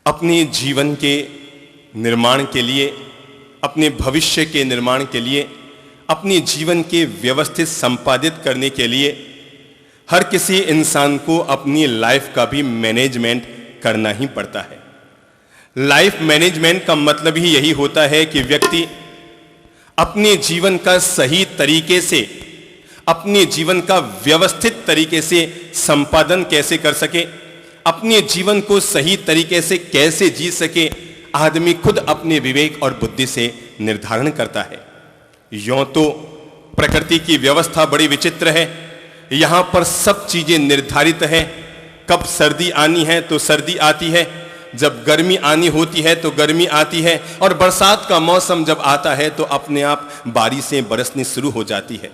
अपने जीवन के निर्माण के लिए, अपने भविष्य के निर्माण के लिए, अपने जीवन के व्यवस्थित संपादित करने के लिए हर किसी इंसान को अपनी लाइफ का भी मैनेजमेंट करना ही पड़ता है। लाइफ मैनेजमेंट का मतलब ही यही होता है कि व्यक्ति अपने जीवन का सही तरीके से, अपने जीवन का व्यवस्थित तरीके से संपादन कैसे कर सके, अपने जीवन को सही तरीके से कैसे जी सके, आदमी खुद अपने विवेक और बुद्धि से निर्धारण करता है। यूं तो प्रकृति की व्यवस्था बड़ी विचित्र है। यहां पर सब चीजें निर्धारित है। कब सर्दी आनी है तो सर्दी आती है, जब गर्मी आनी होती है तो गर्मी आती है, और बरसात का मौसम जब आता है तो अपने आप बारिशें बरसनी शुरू हो जाती है।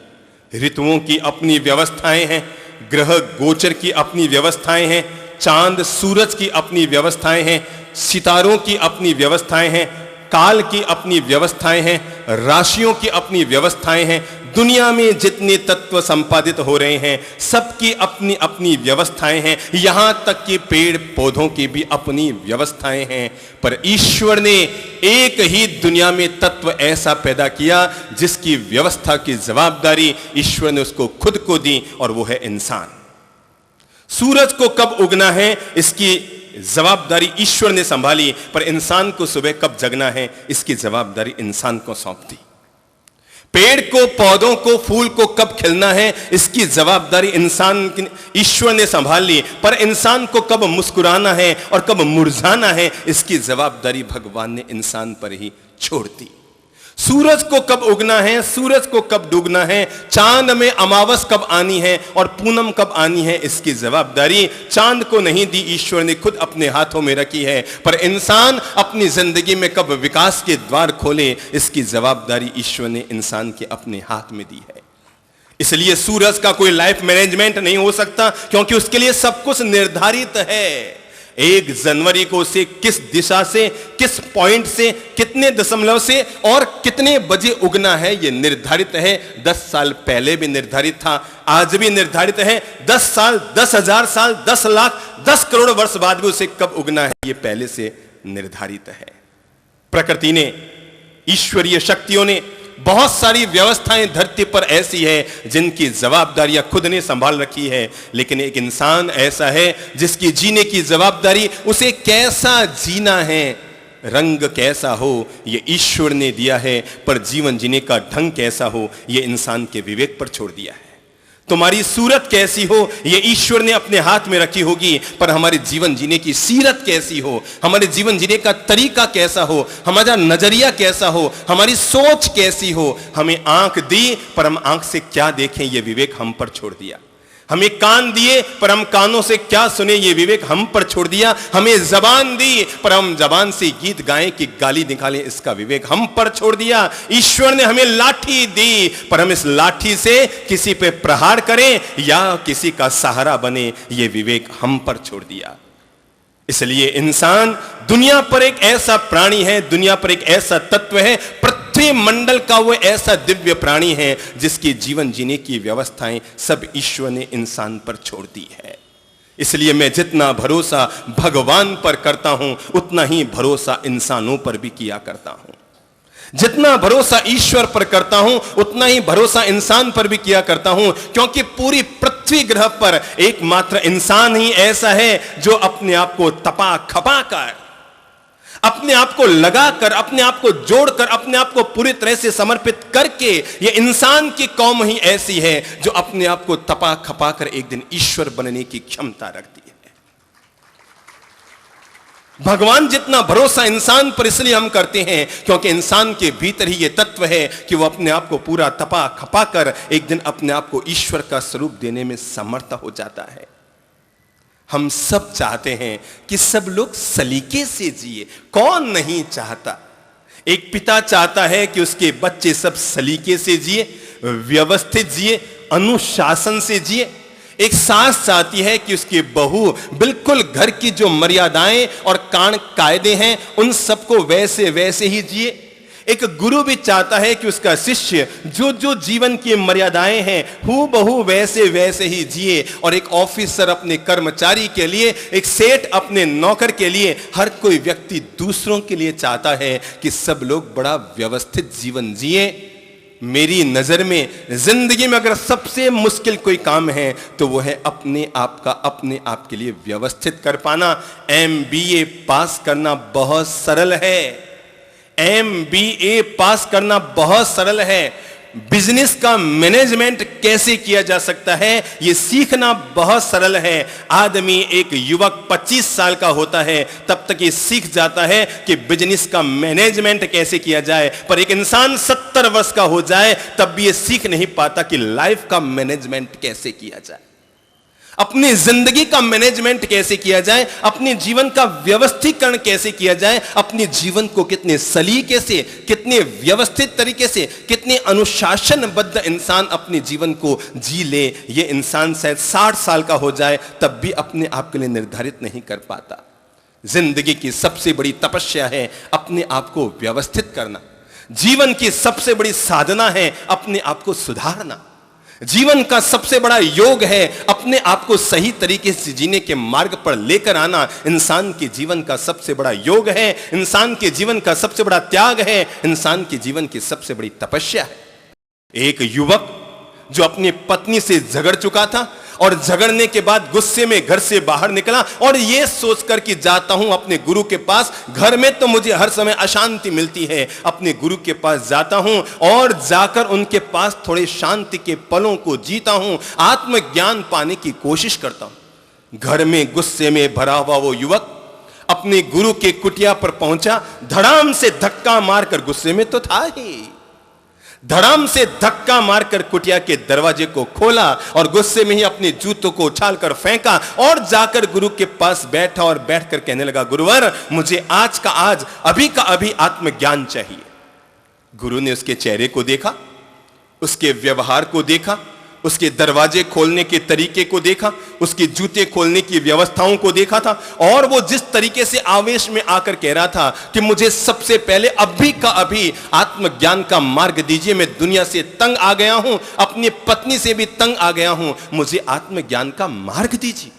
ऋतुओं की अपनी व्यवस्थाएं हैं, ग्रह गोचर की अपनी व्यवस्थाएं हैं, चांद सूरज की अपनी व्यवस्थाएं हैं, सितारों की अपनी व्यवस्थाएं हैं, काल की अपनी व्यवस्थाएं हैं, राशियों की अपनी व्यवस्थाएं हैं। दुनिया में जितने तत्व संपादित हो रहे हैं सबकी अपनी अपनी व्यवस्थाएं हैं। यहां तक कि पेड़ पौधों की भी अपनी व्यवस्थाएं हैं। पर ईश्वर ने एक ही दुनिया में तत्व ऐसा पैदा किया जिसकी व्यवस्था की जवाबदारी ईश्वर ने उसको खुद को दी, और वो है इंसान। सूरज को कब उगना है इसकी जवाबदारी ईश्वर ने संभाली, पर इंसान को सुबह कब जगना है इसकी जवाबदारी इंसान को सौंप दी। पेड़ को, पौधों को, फूल को कब खिलना है इसकी जवाबदारी इंसान, ईश्वर ने संभाल ली, पर इंसान को कब मुस्कुराना है और कब मुरझाना है इसकी जवाबदारी भगवान ने इंसान पर ही छोड़ दी। सूरज को कब उगना है, सूरज को कब डूबना है, चांद में अमावस कब आनी है और पूनम कब आनी है इसकी जवाबदारी चांद को नहीं दी, ईश्वर ने खुद अपने हाथों में रखी है। पर इंसान अपनी जिंदगी में कब विकास के द्वार खोले इसकी जवाबदारी ईश्वर ने इंसान के अपने हाथ में दी है। इसलिए सूरज का कोई लाइफ मैनेजमेंट नहीं हो सकता, क्योंकि उसके लिए सब कुछ निर्धारित है। 1 जनवरी को उसे किस दिशा से, किस पॉइंट से, कितने दशमलव से और कितने बजे उगना है यह निर्धारित है। 10 साल पहले भी निर्धारित था, आज भी निर्धारित है। 10 साल, 10,000 साल, 10 लाख, 10 करोड़ वर्ष बाद भी उसे कब उगना है यह पहले से निर्धारित है। प्रकृति ने, ईश्वरीय शक्तियों ने बहुत सारी व्यवस्थाएं धरती पर ऐसी है जिनकी जवाबदारियां खुद ने संभाल रखी है, लेकिन एक इंसान ऐसा है जिसकी जीने की जवाबदारी उसे कैसा जीना है, रंग कैसा हो ये ईश्वर ने दिया है, पर जीवन जीने का ढंग कैसा हो ये इंसान के विवेक पर छोड़ दिया है। तुम्हारी सूरत कैसी हो ये ईश्वर ने अपने हाथ में रखी होगी, पर हमारे जीवन जीने की सीरत कैसी हो, हमारे जीवन जीने का तरीका कैसा हो, हमारा नजरिया कैसा हो, हमारी सोच कैसी हो। हमें आंख दी पर हम आंख से क्या देखें ये विवेक हम पर छोड़ दिया। हमें कान दिए पर हम कानों से क्या सुने ये विवेक हम पर छोड़ दिया। हमें जबान दी पर हम जबान से गीत गाएं कि गाली निकालें इसका विवेक हम पर छोड़ दिया। ईश्वर ने हमें लाठी दी पर हम इस लाठी से किसी पे प्रहार करें या किसी का सहारा बने ये विवेक हम पर छोड़ दिया। इसलिए इंसान दुनिया पर एक ऐसा प्राणी है, दुनिया पर एक ऐसा तत्व है, पृथ्वी मंडल का वो ऐसा दिव्य प्राणी है जिसकी जीवन जीने की व्यवस्थाएं सब ईश्वर ने इंसान पर छोड़ दी है। इसलिए मैं जितना भरोसा भगवान पर करता हूं उतना ही भरोसा इंसानों पर भी किया करता हूं। जितना भरोसा ईश्वर पर करता हूं उतना ही भरोसा इंसान पर भी किया करता हूं, क्योंकि पूरी पृथ्वी ग्रह पर एकमात्र इंसान ही ऐसा है जो अपने आप को तपा खपा कर, अपने आप को लगाकर, अपने आप को जोड़कर, अपने आप को पूरी तरह से समर्पित करके, ये इंसान की कौम ही ऐसी है जो अपने आप को तपा खपा कर एक दिन ईश्वर बनने की क्षमता रखती है। भगवान जितना भरोसा इंसान पर इसलिए हम करते हैं क्योंकि इंसान के भीतर ही ये तत्व है कि वो अपने आप को पूरा तपा खपा कर एक दिन अपने आप को ईश्वर का स्वरूप देने में समर्थ हो जाता है। हम सब चाहते हैं कि सब लोग सलीके से जिए, कौन नहीं चाहता। एक पिता चाहता है कि उसके बच्चे सब सलीके से जिए, व्यवस्थित जिए, अनुशासन से जिए। एक सास चाहती है कि उसकी बहू बिल्कुल घर की जो मर्यादाएं और कायदे हैं उन सबको वैसे वैसे ही जिए। एक गुरु भी चाहता है कि उसका शिष्य जो जो जीवन की मर्यादाएं हैं हूबहू वैसे वैसे ही जिए। और एक ऑफिसर अपने कर्मचारी के लिए, एक सेठ अपने नौकर के लिए, हर कोई व्यक्ति दूसरों के लिए चाहता है कि सब लोग बड़ा व्यवस्थित जीवन जिए। मेरी नजर में जिंदगी में अगर सबसे मुश्किल कोई काम है तो वो है अपने आप के लिए व्यवस्थित कर पाना। MBA पास करना बहुत सरल है, MBA पास करना बहुत सरल है। बिजनेस का मैनेजमेंट कैसे किया जा सकता है यह सीखना बहुत सरल है। आदमी, एक युवक 25 साल का होता है तब तक ये सीख जाता है कि बिजनेस का मैनेजमेंट कैसे किया जाए, पर एक इंसान 70 वर्ष का हो जाए तब भी ये सीख नहीं पाता कि लाइफ का मैनेजमेंट कैसे किया जाए, अपनी जिंदगी का मैनेजमेंट कैसे किया जाए, अपने जीवन का व्यवस्थीकरण कैसे किया जाए, अपने जीवन को कितने सलीके से, कितने व्यवस्थित तरीके से, कितने अनुशासनबद्ध इंसान अपने जीवन को जी ले। ये इंसान शायद 60 साल का हो जाए तब भी अपने आप के लिए निर्धारित नहीं कर पाता। जिंदगी की सबसे बड़ी तपस्या है अपने आप को व्यवस्थित करना। जीवन की सबसे बड़ी साधना है अपने आप को सुधारना। जीवन का सबसे बड़ा योग है अपने आप को सही तरीके से जीने के मार्ग पर लेकर आना। इंसान के जीवन का सबसे बड़ा योग है, इंसान के जीवन का सबसे बड़ा त्याग है, इंसान के जीवन की सबसे बड़ी तपस्या है। एक युवक जो अपनी पत्नी से झगड़ चुका था और झगड़ने के बाद गुस्से में घर से बाहर निकला और यह सोचकर कि जाता हूं अपने गुरु के पास, घर में तो मुझे हर समय अशांति मिलती है, अपने गुरु के पास जाता हूं और जाकर उनके पास थोड़े शांति के पलों को जीता हूं, आत्मज्ञान पाने की कोशिश करता हूं। घर में गुस्से में भरा हुआ वो युवक अपने गुरु के कुटिया पर पहुंचा, धड़ाम से धक्का मारकर, गुस्से में तो था ही, धड़ाम से धक्का मारकर कुटिया के दरवाजे को खोला और गुस्से में ही अपने जूतों को उछालकर फेंका और जाकर गुरु के पास बैठा और बैठकर कहने लगा, गुरुवर मुझे आज का आज, अभी का अभी आत्मज्ञान चाहिए। गुरु ने उसके चेहरे को देखा, उसके व्यवहार को देखा, उसके दरवाजे खोलने के तरीके को देखा, उसके जूते खोलने की व्यवस्थाओं को देखा था और वो जिस तरीके से आवेश में आकर कह रहा था कि मुझे सबसे पहले अभी का अभी आत्मज्ञान का मार्ग दीजिए, मैं दुनिया से तंग आ गया हूं, अपनी पत्नी से भी तंग आ गया हूं, मुझे आत्मज्ञान का मार्ग दीजिए।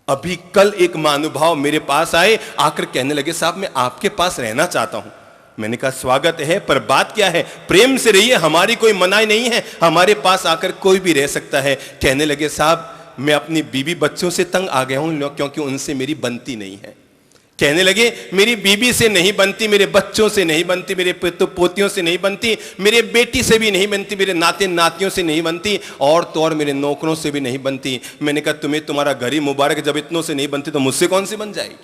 अभी कल एक महानुभाव मेरे पास आए, आकर कहने लगे, साहब मैं आपके पास रहना चाहता हूं। मैंने कहा स्वागत है, पर बात क्या है, प्रेम से रहिए, हमारी कोई मनाही नहीं है, हमारे पास आकर कोई भी रह सकता है। कहने लगे, साहब मैं अपनी बीवी बच्चों से तंग आ गया हूं क्योंकि उनसे मेरी बनती नहीं है। कहने लगे, मेरी बीवी से नहीं बनती, मेरे बच्चों से नहीं बनती, मेरे पोतियों से नहीं बनती, मेरे बेटी से भी नहीं बनती, मेरे नाते नातियों से नहीं बनती, और तो और मेरे नौकरों से भी नहीं बनती। मैंने कहा तुम्हें तुम्हारा घर ही मुबारक, जब इतनों से नहीं बनती तो मुझसे कौन सी बन जाएगी?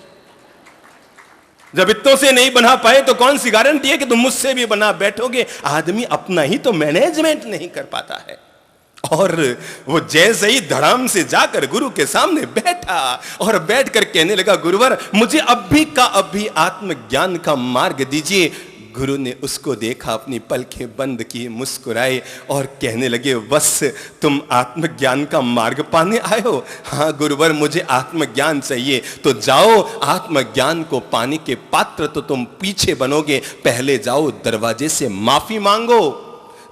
जब इतनों से नहीं बना पाए तो कौन सी गारंटी है कि तुम मुझसे भी बना बैठोगे? आदमी अपना ही तो मैनेजमेंट नहीं कर पाता है। और वो जैसे ही धड़ाम से जाकर गुरु के सामने बैठा और बैठकर कहने लगा, गुरुवर मुझे अभी का अभी आत्मज्ञान का मार्ग दीजिए। गुरु ने उसको देखा, अपनी पलकें बंद की, मुस्कुराए और कहने लगे, बस तुम आत्मज्ञान का मार्ग पाने आए हो? हाँ गुरुवर मुझे आत्मज्ञान चाहिए। तो जाओ, आत्मज्ञान को पाने के पात्र तो तुम पीछे बनोगे, पहले जाओ दरवाजे से माफी मांगो,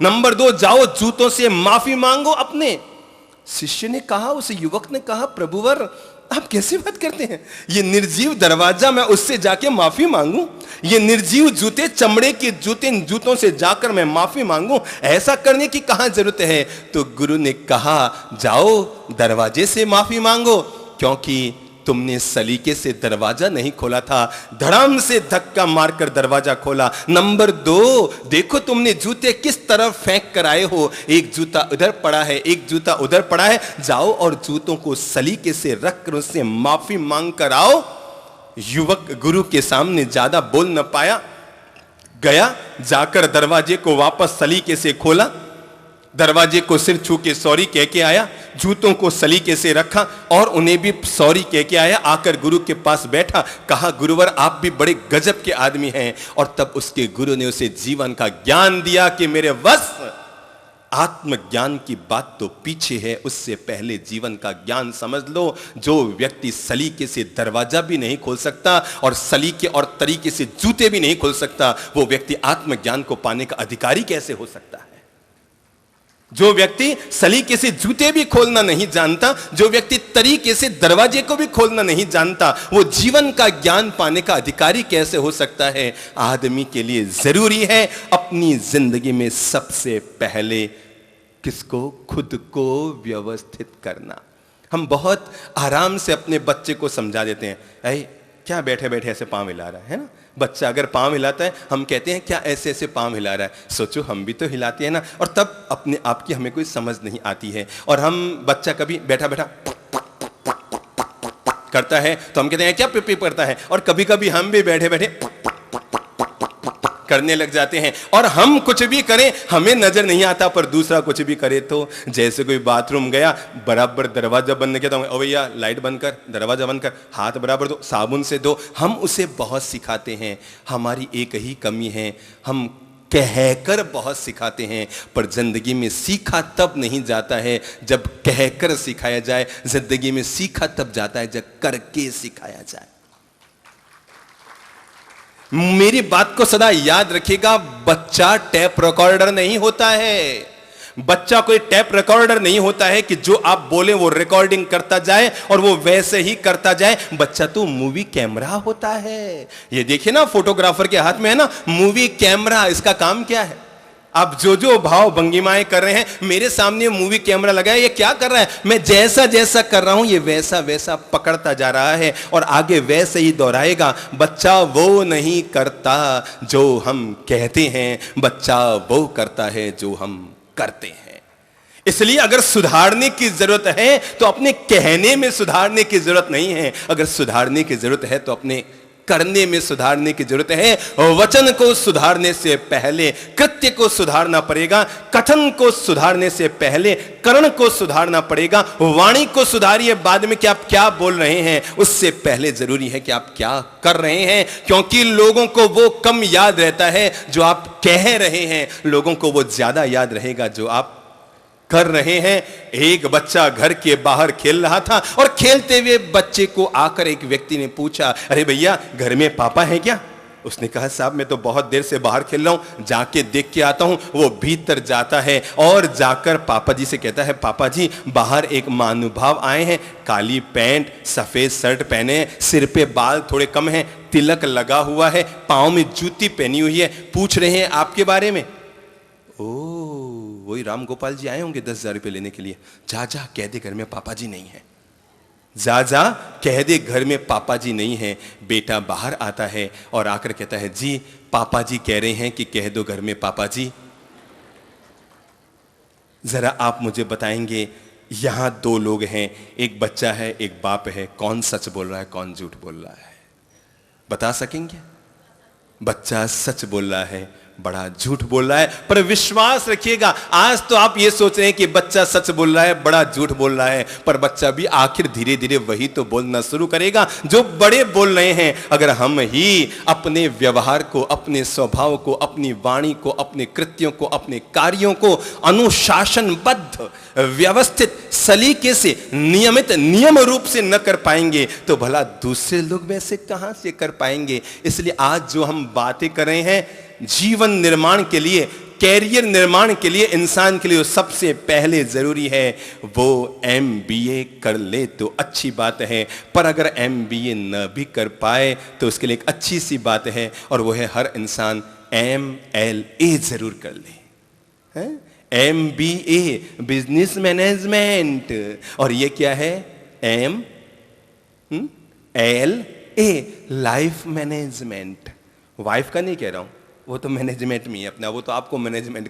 नंबर 2 जाओ जूतों से माफी मांगो अपने। शिष्य ने कहा, उस युवक ने कहा, प्रभुवर आप कैसे बात करते हैं, ये निर्जीव दरवाजा मैं उससे जाके माफी मांगू? ये निर्जीव जूते, चमड़े के जूते, इन जूतों से जाकर मैं माफी मांगू? ऐसा करने की कहां जरूरत है? तो गुरु ने कहा, जाओ दरवाजे से माफी मांगो, क्योंकि तुमने सलीके से दरवाजा नहीं खोला था, धड़ाम से धक्का मारकर दरवाजा खोला। नंबर 2 देखो तुमने जूते किस तरफ फेंक कर आए हो, एक जूता उधर पड़ा है, एक जूता उधर पड़ा है, जाओ और जूतों को सलीके से रख कर उससे माफी मांग कर आओ। युवक गुरु के सामने ज्यादा बोल न पाया, गया, जाकर दरवाजे को वापस सलीके से खोला, दरवाजे को सिर छू के सॉरी कह के आया, जूतों को सलीके से रखा और उन्हें भी सॉरी कह के आया। आकर गुरु के पास बैठा, कहा, गुरुवर आप भी बड़े गजब के आदमी हैं। और तब उसके गुरु ने उसे जीवन का ज्ञान दिया कि मेरे वश आत्मज्ञान की बात तो पीछे है, उससे पहले जीवन का ज्ञान समझ लो। जो व्यक्ति सलीके से दरवाजा भी नहीं खोल सकता और सलीके और तरीके से जूते भी नहीं खोल सकता, वो व्यक्ति आत्मज्ञान को पाने का अधिकारी कैसे हो सकता है? जो व्यक्ति सलीके से जूते भी खोलना नहीं जानता, जो व्यक्ति तरीके से दरवाजे को भी खोलना नहीं जानता, वो जीवन का ज्ञान पाने का अधिकारी कैसे हो सकता है? आदमी के लिए जरूरी है अपनी जिंदगी में सबसे पहले किसको? खुद को व्यवस्थित करना। हम बहुत आराम से अपने बच्चे को समझा देते हैं, ऐ क्या बैठे बैठे ऐसे पांव हिला रहा है ना? बच्चा अगर पांव हिलाता है, हम कहते हैं क्या ऐसे ऐसे पांव हिला रहा है? सोचो हम भी तो हिलाते हैं ना। और तब अपने आप की हमें कोई समझ नहीं आती है, और हम बच्चा कभी बैठा बैठा करता है तो हम कहते हैं क्या पिप करता है। और कभी कभी हम भी बैठे बैठे करने लग जाते हैं, और हम कुछ भी करें हमें नजर नहीं आता, पर दूसरा कुछ भी करे तो। जैसे कोई बाथरूम गया, बराबर दरवाजा बंद किया तो ओ भैया लाइट बंद कर, दरवाजा बंद कर, हाथ बराबर दो, साबुन से दो। हम उसे बहुत सिखाते हैं। हमारी एक ही कमी है, हम कहकर बहुत सिखाते हैं, पर जिंदगी में सीखा तब नहीं जाता है जब कहकर सिखाया जाए। जिंदगी में सीखा तब जाता है जब करके सिखाया जाए। मेरी बात को सदा याद रखिएगा, बच्चा टेप रिकॉर्डर नहीं होता है। बच्चा कोई टेप रिकॉर्डर नहीं होता है कि जो आप बोले वो रिकॉर्डिंग करता जाए और वो वैसे ही करता जाए। बच्चा तो मूवी कैमरा होता है। ये देखिए ना, फोटोग्राफर के हाथ में है ना मूवी कैमरा। इसका काम क्या है? आप जो जो भाव भंगिमाएं कर रहे हैं, मेरे सामने मूवी कैमरा लगा है, ये क्या कर रहा है? मैं जैसा जैसा कर रहा हूं ये वैसा वैसा पकड़ता जा रहा है और आगे वैसे ही दोहराएगा। बच्चा वो नहीं करता जो हम कहते हैं, बच्चा वो करता है जो हम करते हैं। इसलिए अगर सुधारने की जरूरत है तो अपने कहने में सुधारने की जरूरत नहीं है। अगर सुधारने की जरूरत है तो अपने करने में सुधारने की जरूरत है। वचन को सुधारने से पहले कृत्य को सुधारना पड़ेगा। कथन को सुधारने से पहले कर्ण को सुधारना पड़ेगा। वाणी को सुधारिए बाद में कि आप क्या बोल रहे हैं, उससे पहले जरूरी है कि आप क्या कर रहे हैं, क्योंकि लोगों को वो कम याद रहता है जो आप कह रहे हैं, लोगों को वो ज्यादा याद रहेगा जो आप कर रहे हैं। एक बच्चा घर के बाहर खेल रहा था और खेलते हुए बच्चे को आकर एक व्यक्ति ने पूछा, अरे भैया घर में पापा हैं क्या? उसने कहा साहब मैं तो बहुत देर से बाहर खेल रहा हूं, जाके देख के आता हूं। वो भीतर जाता है और जाकर पापा जी से कहता है, पापा जी बाहर एक महानुभाव आए हैं, काली पैंट सफेद शर्ट पहने, सिर पे बाल थोड़े कम हैं, तिलक लगा हुआ है, पांव में जूती पहनी हुई है, पूछ रहे हैं आपके बारे में। ओ वही राम गोपाल जी आए होंगे 10,000 रुपये लेने के लिए। जा जा कह दे घर में पापा जी नहीं है। जा जा कह दे घर में पापा जी नहीं है। बेटा बाहर आता है और आकर कहता है, जी पापा जी कह रहे हैं कि कह दो घर में पापा जी। जरा आप मुझे बताएंगे, यहां 2 लोग हैं, एक बच्चा है एक बाप है, कौन सच बोल रहा है कौन झूठ बोल रहा है? बता सकेंगे? बच्चा सच बोल रहा है, बड़ा झूठ बोल रहा है। पर विश्वास रखिएगा, आज तो आप ये सोच रहे हैं कि बच्चा सच बोल रहा है बड़ा झूठ बोल रहा है, पर बच्चा भी आखिर धीरे धीरे वही तो बोलना शुरू करेगा जो बड़े बोल रहे हैं। अगर हम ही अपने व्यवहार को, अपने स्वभाव को, अपनी वाणी को, अपने कृत्यों को, अपने कार्यों को अनुशासनबद्ध, व्यवस्थित, सलीके से, नियमित, नियम रूप से न कर पाएंगे तो भला दूसरे लोग वैसे कहां से कर पाएंगे? इसलिए आज जो हम बातें कर रहे हैं, जीवन निर्माण के लिए, कैरियर निर्माण के लिए, इंसान के लिए सबसे पहले जरूरी है वो MBA कर ले तो अच्छी बात है, पर अगर MBA न भी कर पाए तो उसके लिए एक अच्छी सी बात है, और वो है हर इंसान MLA जरूर कर ले। MBA बिजनेस मैनेजमेंट, और ये क्या है? MLA life management. वाइफ का नहीं कह रहा हूं, वो तो मैनेजमेंट में ही अपना, वो तो आपको मैनेजमेंट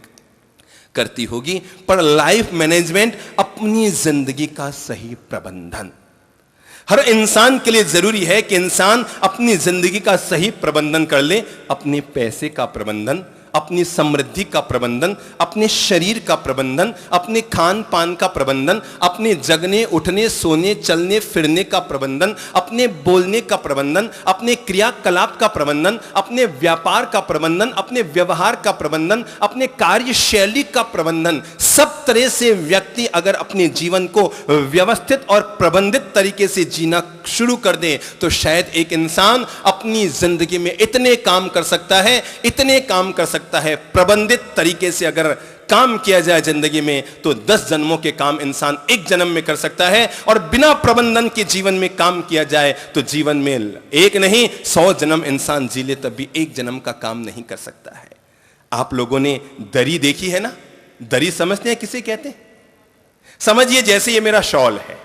करती होगी, पर लाइफ मैनेजमेंट अपनी जिंदगी का सही प्रबंधन हर इंसान के लिए जरूरी है कि इंसान अपनी जिंदगी का सही प्रबंधन कर ले। अपने पैसे का प्रबंधन, अपनी समृद्धि का प्रबंधन, अपने शरीर का प्रबंधन, अपने खान पान का प्रबंधन, अपने जगने उठने सोने चलने फिरने का प्रबंधन, अपने बोलने का प्रबंधन, अपने क्रियाकलाप का प्रबंधन, अपने व्यापार का प्रबंधन, अपने व्यवहार का प्रबंधन, अपने कार्यशैली का प्रबंधन, सब तरह से व्यक्ति अगर अपने जीवन को व्यवस्थित और प्रबंधित तरीके से जीना शुरू कर दे तो शायद एक इंसान अपनी जिंदगी में इतने काम कर सकता है, इतने काम कर सकता है। प्रबंधित तरीके से अगर काम किया जाए जिंदगी में तो 10 जन्मों के काम इंसान एक जन्म में कर सकता है, और बिना प्रबंधन के जीवन में काम किया जाए तो जीवन में एक नहीं 100 जन्म इंसान जी ले तब भी एक जन्म का काम नहीं कर सकता है। आप लोगों ने दरी देखी है ना? दरी समझते हैं किसे कहते हैं? समझिए जैसे ये मेरा शॉल है,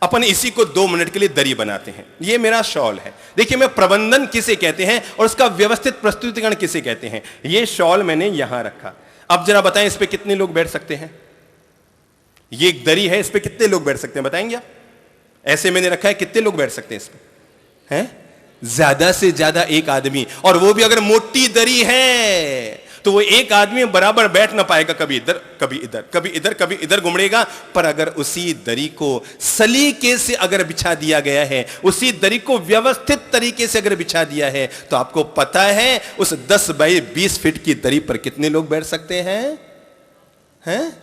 अपन इसी को 2 मिनट के लिए दरी बनाते हैं। ये मेरा शॉल है। देखिए मैं प्रबंधन किसे कहते हैं और उसका व्यवस्थित प्रस्तुतिकरण किसे कहते हैं। ये शॉल मैंने यहां रखा, अब जरा बताएं इस पे कितने लोग बैठ सकते हैं? ये एक दरी है, इस पे कितने लोग बैठ सकते हैं बताएंगे आप? ऐसे मैंने रखा है, कितने लोग बैठ सकते हैं इस पे? हैं? ज्यादा से ज्यादा एक आदमी, और वो भी अगर मोटी दरी है तो वो एक आदमी बराबर बैठ ना पाएगा, कभी इधर कभी इधर कभी इधर कभी इधर घुमड़ेगा। पर अगर उसी दरी को सलीके से अगर बिछा दिया गया है, उसी दरी को व्यवस्थित तरीके से अगर बिछा दिया है तो आपको पता है उस 10 बाई 20 फीट की दरी पर कितने लोग बैठ सकते हैं? हैं?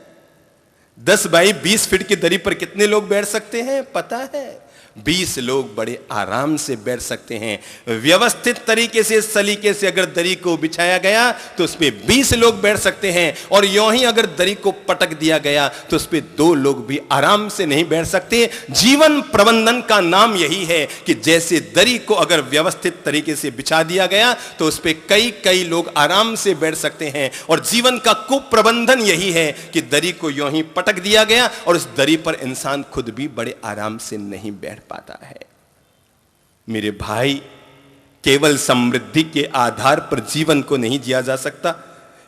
10 बाई 20 फीट की दरी पर कितने लोग बैठ सकते हैं पता है? 20 लोग बड़े आराम से बैठ सकते हैं। व्यवस्थित तरीके से सलीके से अगर दरी को बिछाया गया तो उस पे 20 लोग बैठ सकते हैं, और यूं ही अगर दरी को पटक दिया गया तो उस पे 2 लोग भी आराम से नहीं बैठ सकते। जीवन प्रबंधन का नाम यही है कि जैसे दरी को अगर व्यवस्थित तरीके से बिछा दिया गया तो उस पे कई लोग आराम से बैठ सकते हैं, और जीवन का कुप्रबंधन यही है कि दरी को यूं ही पटक दिया गया और उस दरी पर इंसान खुद भी बड़े आराम से नहीं बैठ पाता है। मेरे भाई, केवल समृद्धि के आधार पर जीवन को नहीं जिया जा सकता।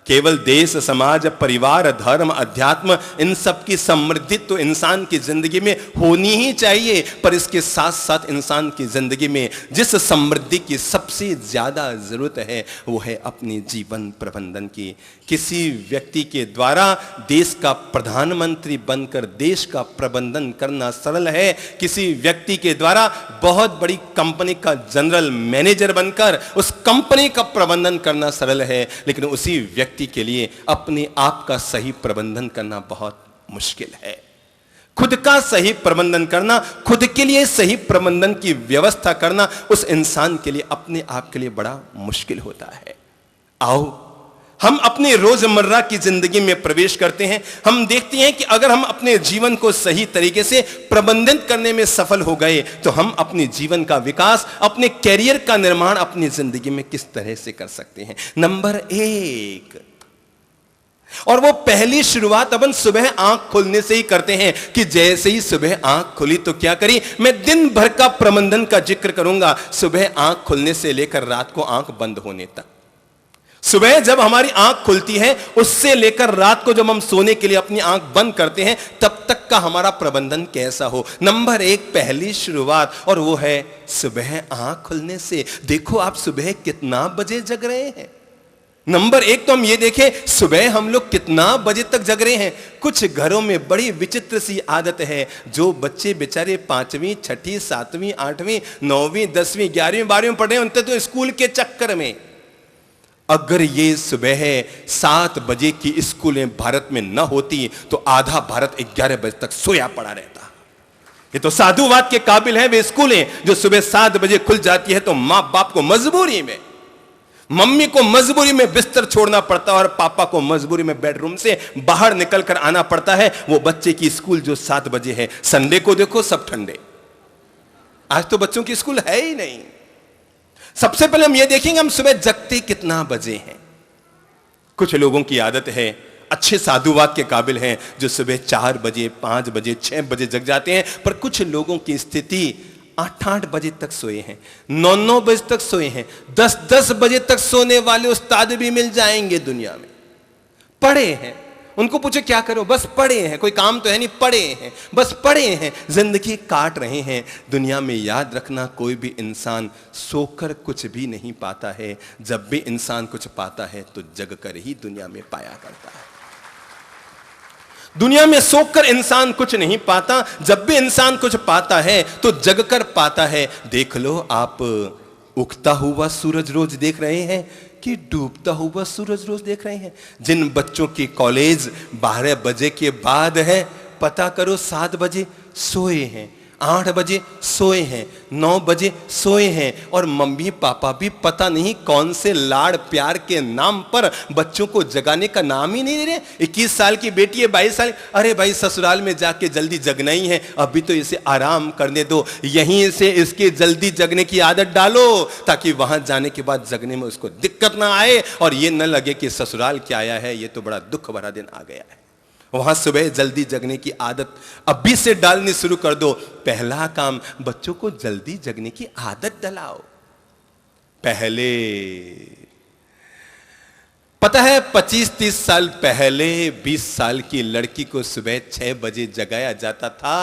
केवल देश समाज परिवार धर्म अध्यात्म इन सब की समृद्धि तो इंसान की जिंदगी में होनी ही चाहिए, पर इसके साथ साथ इंसान की जिंदगी में जिस समृद्धि की सबसे ज्यादा जरूरत है वो है अपने जीवन प्रबंधन की। किसी व्यक्ति के द्वारा देश का प्रधानमंत्री बनकर देश का प्रबंधन करना सरल है, किसी व्यक्ति के द्वारा बहुत बड़ी कंपनी का जनरल मैनेजर बनकर उस कंपनी का प्रबंधन करना सरल है, लेकिन उसी व्यक्ति के लिए अपने आप का सही प्रबंधन करना बहुत मुश्किल है। खुद का सही प्रबंधन करना, खुद के लिए सही प्रबंधन की व्यवस्था करना उस इंसान के लिए अपने आप के लिए बड़ा मुश्किल होता है। आओ हम अपने रोजमर्रा की जिंदगी में प्रवेश करते हैं। हम देखते हैं कि अगर हम अपने जीवन को सही तरीके से प्रबंधित करने में सफल हो गए तो हम अपने जीवन का विकास, अपने कैरियर का निर्माण अपनी जिंदगी में किस तरह से कर सकते हैं। नंबर 1, और वो पहली शुरुआत अपन सुबह आंख खोलने से ही करते हैं कि जैसे ही सुबह आंख खुली तो क्या करी, मैं दिन भर का प्रबंधन का जिक्र करूंगा, सुबह आंख खुलने से लेकर रात को आंख बंद होने तक। सुबह जब हमारी आंख खुलती है उससे लेकर रात को जब हम सोने के लिए अपनी आंख बंद करते हैं तब तक का हमारा प्रबंधन कैसा हो। नंबर 1 पहली शुरुआत, और वो है सुबह आंख खुलने से। देखो आप सुबह कितना बजे जग रहे हैं। नंबर 1 तो हम ये देखें सुबह हम लोग कितना बजे तक जग रहे हैं। कुछ घरों में बड़ी विचित्र सी आदत है, जो बच्चे बेचारे 5वीं 6वीं 7वीं 8वीं 9वीं 10वीं 11वीं 12वीं पढ़ रहे हैं, उनके तो स्कूल के चक्कर में, अगर ये सुबह 7 बजे की स्कूलें भारत में न होती तो आधा भारत 11 बजे तक सोया पड़ा रहता। ये तो साधुवाद के काबिल है वे स्कूलें जो सुबह 7 बजे खुल जाती है तो मां बाप को मजबूरी में, मम्मी को मजबूरी में बिस्तर छोड़ना पड़ता है और पापा को मजबूरी में बेडरूम से बाहर निकलकर आना पड़ता है। वो बच्चे की स्कूल जो 7 बजे है, संडे को देखो सब ठंडे। आज तो बच्चों की स्कूल है ही नहीं। सबसे पहले हम ये देखेंगे हम सुबह जगते कितना बजे हैं। कुछ लोगों की आदत है, अच्छे साधुवाद के काबिल हैं, जो सुबह 4 बजे 5 बजे 6 बजे जग जाते हैं, पर कुछ लोगों की स्थिति 8-8 बजे तक सोए हैं, 9-9 बजे तक सोए हैं, 10-10 बजे तक सोने वाले उस्ताद भी मिल जाएंगे दुनिया में। पढ़े हैं, उनको पूछे क्या करो, बस पड़े हैं, कोई काम तो है नहीं, पड़े हैं, बस पड़े हैं, जिंदगी काट रहे हैं। दुनिया में याद रखना, कोई भी इंसान सोकर कुछ भी नहीं पाता है। जब भी इंसान कुछ पाता है तो जग कर ही दुनिया में पाया करता है। दुनिया में सोकर इंसान कुछ नहीं पाता, जब भी इंसान कुछ पाता है तो जग कर पाता है। देख लो आप, उगता हुआ सूरज रोज देख रहे हैं कि डूबता हुआ सूरज रोज देख रहे हैं? जिन बच्चों की कॉलेज 12 बजे के बाद है, पता करो 7 बजे सोए हैं, 8 बजे सोए हैं, 9 बजे सोए हैं, और मम्मी पापा भी पता नहीं कौन से लाड़ प्यार के नाम पर बच्चों को जगाने का नाम ही नहीं ले रहे। 21 साल की बेटी है, 22 साल, अरे भाई ससुराल में जाके जल्दी जगना ही है, अभी तो इसे आराम करने दो, यहीं से इसके जल्दी जगने की आदत डालो ताकि वहां जाने के बाद जगने में उसको दिक्कत ना आए और ये न लगे कि ससुराल क्या आया है, ये तो बड़ा दुख भरा दिन आ गया है। वहां सुबह जल्दी जगने की आदत अभी से डालनी शुरू कर दो। पहला काम, बच्चों को जल्दी जगने की आदत डलाओ। पहले पता है 25-30 साल पहले 20 साल की लड़की को सुबह 6 बजे जगाया जाता था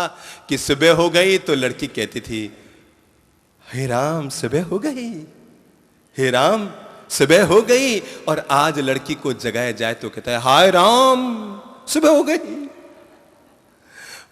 कि सुबह हो गई तो लड़की कहती थी, हे राम सुबह हो गई, हे राम सुबह हो गई। और आज लड़की को जगाया जाए तो कहता है, हाय राम सुबह हो गई।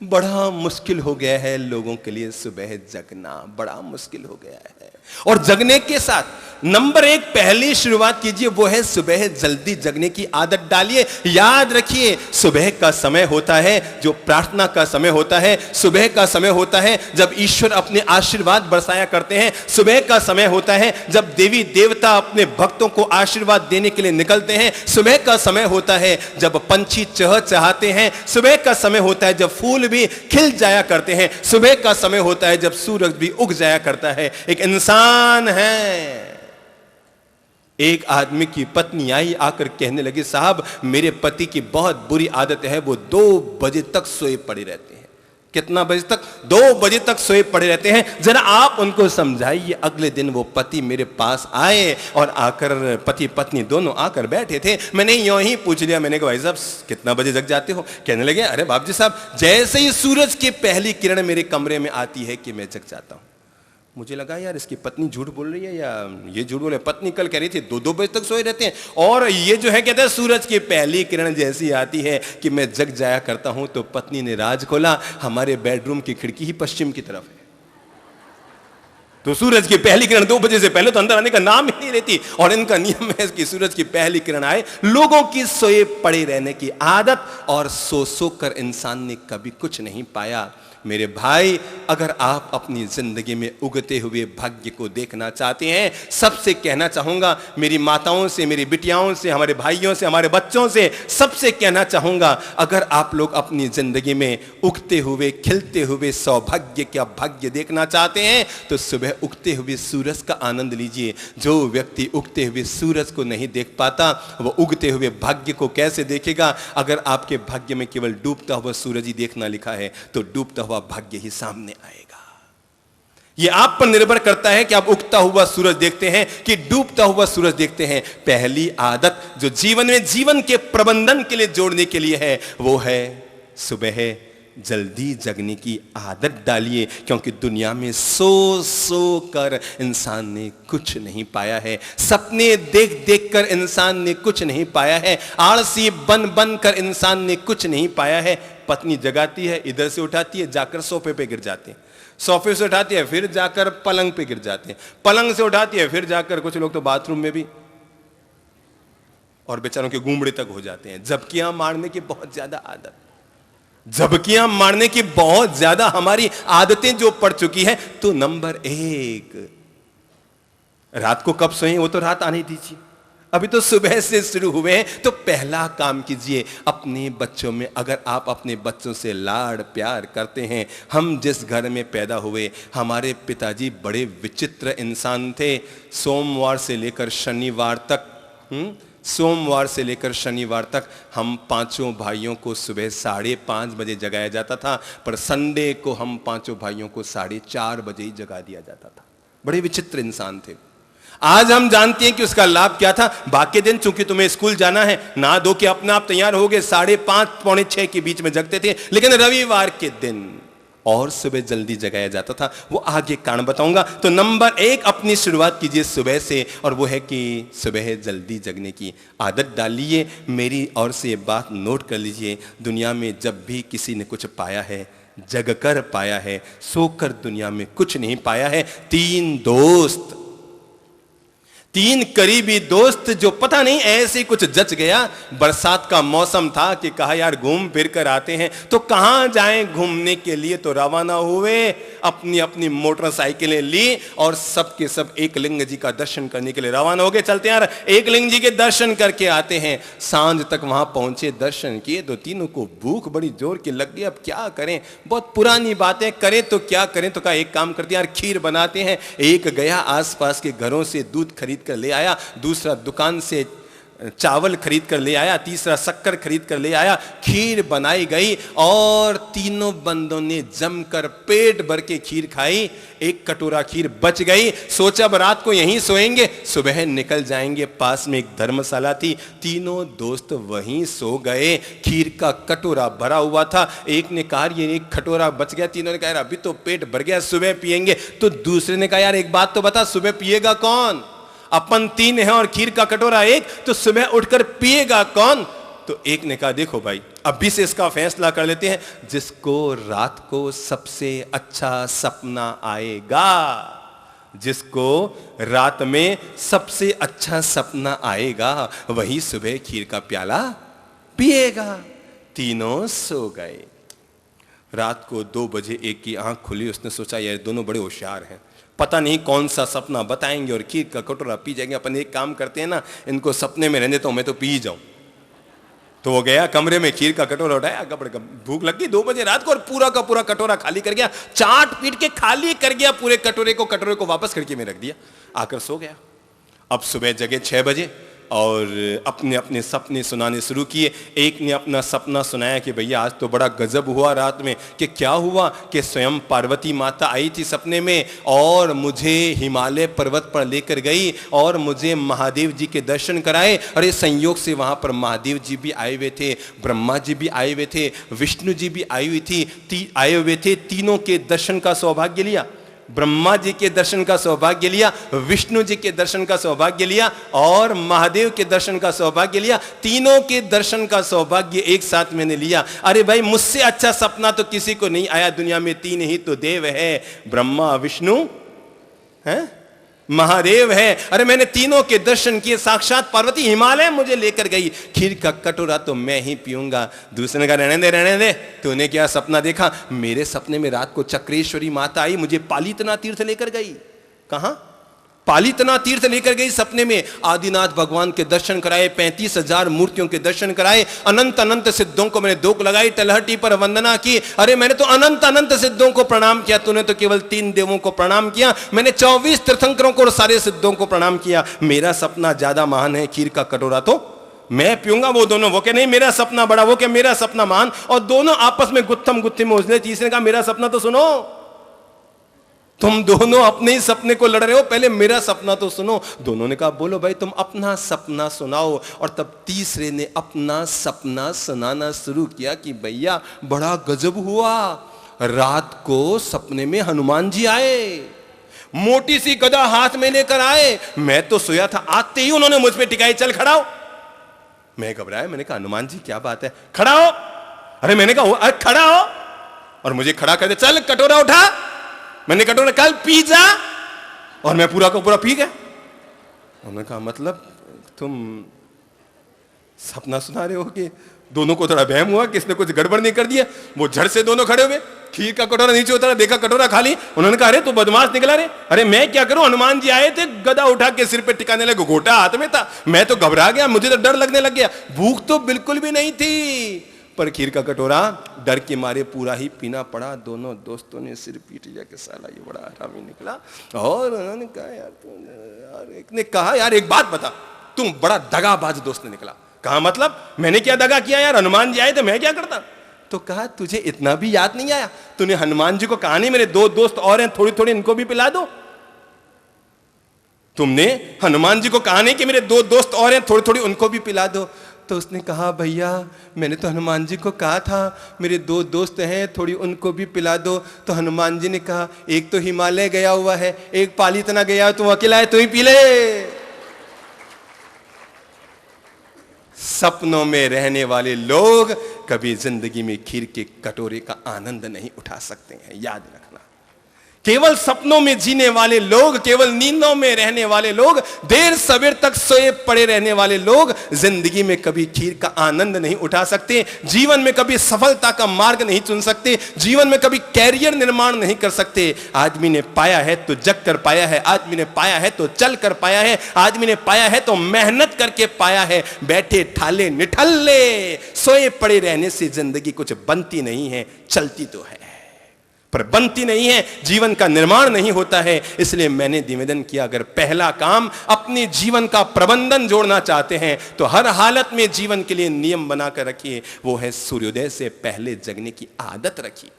बड़ा मुश्किल हो गया है लोगों के लिए सुबह जगना, बड़ा मुश्किल हो गया है। और जगने के साथ नंबर 1 पहली शुरुआत कीजिए, वो है सुबह जल्दी जगने की आदत डालिए। याद रखिए, सुबह का समय होता है जो प्रार्थना का समय होता है, सुबह का समय होता है जब ईश्वर अपने आशीर्वाद बरसाया करते हैं, सुबह का समय होता है जब देवी देवता अपने भक्तों को आशीर्वाद देने के लिए निकलते हैं, सुबह का समय होता है जब पंछी चहचहाते हैं, सुबह का समय होता है जब फूल भी खिल जाया करते हैं, सुबह का समय होता है जब सूरज भी उग जाया करता है। एक इंसान है, एक आदमी की पत्नी आई, आकर कहने लगी, साहब मेरे पति की बहुत बुरी आदत है, वो 2 बजे तक सोए पड़े रहते हैं। कितना बजे तक? 2 बजे तक सोए पड़े रहते हैं, जरा आप उनको समझाइए। अगले दिन वो पति मेरे पास आए और आकर पति पत्नी दोनों आकर बैठे थे। मैंने यूं ही पूछ लिया, मैंने कहा भाई साहब कितना बजे जग जाते हो? कहने लगे, अरे बाप जी साहब, जैसे ही सूरज की पहली किरण मेरे कमरे में आती है कि मैं जग जाता हूं। मुझे लगा यार इसकी पत्नी झूठ बोल रही है या ये झूठ बोल रही है। पत्नी कल कह रही थी 2-2 बजे तक सोए रहते हैं, और ये जो है कहते हैं सूरज की पहली किरण जैसी आती है कि मैं जग जाया करता हूं। तो पत्नी ने राज खोला, हमारे बेडरूम की खिड़की ही पश्चिम की तरफ है, तो सूरज की पहली किरण 2 बजे से पहले तो अंदर आने का नाम ही नहीं लेती। और इनका नियम है कि सूरज की पहली किरण आए। लोगों की सोए पड़े रहने की आदत, और सो कर इंसान ने कभी कुछ नहीं पाया। मेरे भाई, अगर आप अपनी जिंदगी में उगते हुए भाग्य को देखना चाहते हैं, सबसे कहना चाहूंगा, मेरी माताओं से, मेरी बिटियाओं से, हमारे भाइयों से, हमारे बच्चों से, सबसे कहना चाहूंगा, अगर आप लोग अपनी जिंदगी में उगते हुए खिलते हुए सौभाग्य का भाग्य देखना चाहते हैं तो सुबह उगते हुए सूरज का आनंद लीजिए। जो व्यक्ति उगते हुए सूरज को नहीं देख पाता, वो उगते हुए भाग्य को कैसे देखेगा? अगर आपके भाग्य में केवल डूबता हुआ सूरज ही देखना लिखा है तो डूबता भाग्य ही सामने आएगा। यह आप पर निर्भर करता है कि आप उगता हुआ सूरज देखते हैं कि डूबता हुआ सूरज देखते हैं। पहली आदत जो जीवन में जीवन के प्रबंधन के लिए जोड़ने के लिए है, वो है सुबह जल्दी जगने की आदत डालिए, क्योंकि दुनिया में सो कर इंसान ने कुछ नहीं पाया है। सपने देख देख कर इंसान ने कुछ नहीं पाया है। आलसी बन कर इंसान ने कुछ नहीं पाया है। पत्नी जगाती है, इधर से उठाती है, जाकर सोफे पे गिर जाते हैं, सोफे से उठाती है, फिर जाकर पलंग पे गिर जाते हैं, पलंग से उठाती है, फिर जाकर कुछ लोग तो बाथरूम में भी, और बेचारों के गुमड़े तक हो जाते हैं। झपकियां मारने की बहुत ज्यादा आदत, झपकियां मारने की बहुत ज्यादा हमारी आदतें जो पड़ चुकी है। तो नंबर 1, रात को कब सोएं वो तो रात आने दीजिए, अभी तो सुबह से शुरू हुए हैं। तो पहला काम कीजिए, अपने बच्चों में, अगर आप अपने बच्चों से लाड़ प्यार करते हैं, हम जिस घर में पैदा हुए, हमारे पिताजी बड़े विचित्र इंसान थे। सोमवार से लेकर शनिवार तक हम 5 भाइयों को सुबह 5:30 बजे जगाया जाता था, पर संडे को हम 5 भाइयों को 4:30 बजे ही जगा दिया जाता था। बड़े विचित्र इंसान थे। आज हम जानते हैं कि उसका लाभ क्या था। बाकी दिन चूंकि तुम्हें स्कूल जाना है, नहा धो के अपने आप तैयार हो गए, 5:30 पौने 6 के बीच में जगते थे। लेकिन रविवार के दिन और सुबह जल्दी जगाया जाता था। वो आगे कारण बताऊंगा। तो नंबर 1, अपनी शुरुआत कीजिए सुबह से, और वो है कि सुबह जल्दी जगने की आदत डालिए। मेरी ओर से ये बात नोट कर लीजिए, दुनिया में जब भी किसी ने कुछ पाया है, जगकर पाया है, सोकर दुनिया में कुछ नहीं पाया है। 3 करीबी दोस्त जो पता नहीं ऐसे ही कुछ जच गया। बरसात का मौसम था कि कहा यार घूम फिर कर आते हैं, तो कहां जाएं घूमने के लिए, तो रवाना हुए, अपनी अपनी मोटरसाइकिलें ली और सब के सब एकलिंग जी का दर्शन करने के लिए रवाना हो गए। चलते यार एकलिंग जी के दर्शन करके आते हैं। सांझ तक वहां पहुंचे, दर्शन किए, तो तीनों को भूख बड़ी जोर की लग गई। अब क्या करें, बहुत पुरानी बातें करें तो क्या करें, तो कहा एक काम करते हैं यार खीर बनाते हैं। एक गया आसपास के घरों से दूध खरीद कर ले आया, दूसरा दुकान से चावल खरीद कर ले आया, तीसरा शक्कर खरीद कर ले आया। खीर बनाई गई और तीनों बंदों ने जमकर पेट भर के खीर खाई। एक कटोरा खीर बच गई। सोचा अब रात को यहीं सोएंगे, सुबह निकल जाएंगे। पास में एक धर्मशाला थी, तीनों दोस्त वहीं सो गए। खीर का कटोरा भरा हुआ था। एक ने कहा ये एक कटोरा बच गया, तीनों ने कहा अभी तो पेट भर गया, सुबह पिएंगे। तो दूसरे ने कहा यार एक बात तो बता, सुबह पिएगा कौन? अपन 3 हैं और खीर का कटोरा 1, तो सुबह उठकर पिएगा कौन? तो एक ने कहा देखो भाई, अभी से इसका फैसला कर लेते हैं, जिसको रात को सबसे अच्छा सपना आएगा, जिसको रात में सबसे अच्छा सपना आएगा, वही सुबह खीर का प्याला पिएगा। तीनों सो गए। रात को 2 बजे एक की आंख खुली। उसने सोचा यार दोनों बड़े होशियार हैं, पता नहीं कौन सा सपना बताएंगे और खीर का कटोरा पी जाएंगे। अपन एक काम करते हैं ना, इनको सपने में रहने तो मैं तो पी ही जाऊं। तो वो गया कमरे में, खीर का कटोरा उठाया, भूख लग गई 2 बजे रात को, और पूरा का पूरा कटोरा खाली कर गया, चाट पीट के खाली कर गया पूरे कटोरे को वापस खिड़की में रख दिया, आकर सो गया। अब सुबह जगे 6 बजे और अपने अपने सपने सुनाने शुरू किए। एक ने अपना सपना सुनाया कि भैया आज तो बड़ा गजब हुआ रात में। कि क्या हुआ? कि स्वयं पार्वती माता आई थी सपने में और मुझे हिमालय पर्वत पर लेकर गई और मुझे महादेव जी के दर्शन कराए। अरे संयोग से वहां पर महादेव जी भी आए हुए थे, ब्रह्मा जी भी आए हुए थे, विष्णु जी भी आए हुए थे। तीनों के दर्शन का सौभाग्य लिया। ब्रह्मा जी के दर्शन का सौभाग्य लिया, विष्णु जी के दर्शन का सौभाग्य लिया और महादेव के दर्शन का सौभाग्य लिया। तीनों के दर्शन का सौभाग्य एक साथ मैंने लिया। अरे भाई मुझसे अच्छा सपना तो किसी को नहीं आया दुनिया में। 3 ही तो देव है, ब्रह्मा विष्णु है महादेव है। अरे मैंने तीनों के दर्शन किए, साक्षात पार्वती हिमालय मुझे लेकर गई। खीर का कटोरा तो मैं ही पीऊंगा। दूसरे ने कहा रहने दे, तूने क्या सपना देखा? मेरे सपने में रात को चक्रेश्वरी माता आई, मुझे पालीतना तीर्थ लेकर गई। कहां? पालीतना तीर्थ लेकर गई सपने में। आदिनाथ भगवान के दर्शन कराए, 35,000 मूर्तियों के दर्शन कराए, अनंत अनंत सिद्धों को मैंने धोख लगाई, तलहटी पर वंदना की। अरे मैंने तो अनंत अनंत सिद्धों को प्रणाम किया, तूने तो केवल 3 देवों को प्रणाम किया। मैंने 24 तीर्थंकरों को और सारे सिद्धों को प्रणाम किया। मेरा सपना ज्यादा महान है, खीर का कटोरा तो मैं पीऊंगा। वो दोनों, वो क्या नहीं मेरा सपना बड़ा, वो क्या मेरा सपना महान। और दोनों आपस में गुत्थम गुत्थी में उलझे। तीसरे का मेरा सपना तो सुनो, तुम दोनों अपने ही सपने को लड़ रहे हो, पहले मेरा सपना तो सुनो। दोनों ने कहा बोलो भाई तुम अपना सपना सुनाओ। और तब तीसरे ने अपना सपना सुनाना शुरू किया कि भैया बड़ा गजब हुआ। रात को सपने में हनुमान जी आए, मोटी सी गदा हाथ में लेकर आए। मैं तो सोया था, आते ही उन्होंने मुझ पे टिकाई, चल खड़ा हो। मैं घबराया, मैंने कहा हनुमान जी क्या बात है, खड़ा हो। अरे मैंने कहा खड़ा हो, और मुझे खड़ा कर दे, चल कटोरा उठा। मैंने कटोरा कल पी जा, और मैं पूरा का पूरा पी गया। उन्होंने कहा मतलब तुम सपना सुना रहे हो? कि दोनों को थोड़ा वहम हुआ, किसने कुछ गड़बड़ नहीं कर दिया। वो झड़ से दोनों खड़े हुए, खीर का कटोरा नीचे उतरा, देखा कटोरा खाली। उन्होंने कहा अरे तू बदमाश निकला रे। अरे मैं क्या करूं, हनुमान जी आए थे, गदा उठा के सिर पे टिकाने लगे, घोटा हाथ में था। मैं तो घबरा गया, मुझे तो डर लगने लग गया। भूख तो बिल्कुल भी नहीं थी, पर खीर का कटोरा डर के मारे पूरा ही पीना पड़ा। दोनों दोस्तों ने सिर पीट लिया कि साला ये बड़ा हरामी निकला। और उन्होंने कहा यार एक ने कहा यार एक बात बता, तुम बड़ा दगाबाज दोस्त ने निकला। कहा मतलब? मैंने क्या दगा किया यार, हनुमान जी आए थे, मैं क्या करता। तो कहा तुझे इतना भी याद नहीं आया, तूने हनुमान जी को कहा नहीं मेरे 2 दोस्त और हैं, थोड़ी थोड़ी इनको भी पिला दो। तुमने हनुमान जी को कहा नहीं कि मेरे 2 दोस्त और हैं, थोड़ी थोड़ी उनको भी पिला दो? तो उसने कहा, भैया मैंने तो हनुमान जी को कहा था मेरे 2 दोस्त हैं, थोड़ी उनको भी पिला दो। तो हनुमान जी ने कहा, एक तो हिमालय गया हुआ है, एक पालीतना गया है, तुम अकेला है, तू ही पी ले। सपनों में रहने वाले लोग कभी जिंदगी में खीर के कटोरे का आनंद नहीं उठा सकते हैं, याद रखना। केवल सपनों में जीने वाले लोग, केवल नींदों में रहने वाले लोग, देर सवेर तक सोए पड़े रहने वाले लोग जिंदगी में कभी खीर का आनंद नहीं उठा सकते, जीवन में कभी सफलता का मार्ग नहीं चुन सकते, जीवन में कभी कैरियर निर्माण नहीं कर सकते। आदमी ने पाया है तो जग कर पाया है, आदमी ने पाया है तो चल कर पाया है, आदमी ने पाया है तो मेहनत करके पाया है। बैठे ठाले निठल्ले सोए पड़े रहने से जिंदगी कुछ बनती नहीं है, चलती तो है पर बनती नहीं है, जीवन का निर्माण नहीं होता है। इसलिए मैंने निवेदन किया, अगर पहला काम अपने जीवन का प्रबंधन जोड़ना चाहते हैं तो हर हालत में जीवन के लिए नियम बनाकर रखिए, वो है सूर्योदय से पहले जगने की आदत रखिए।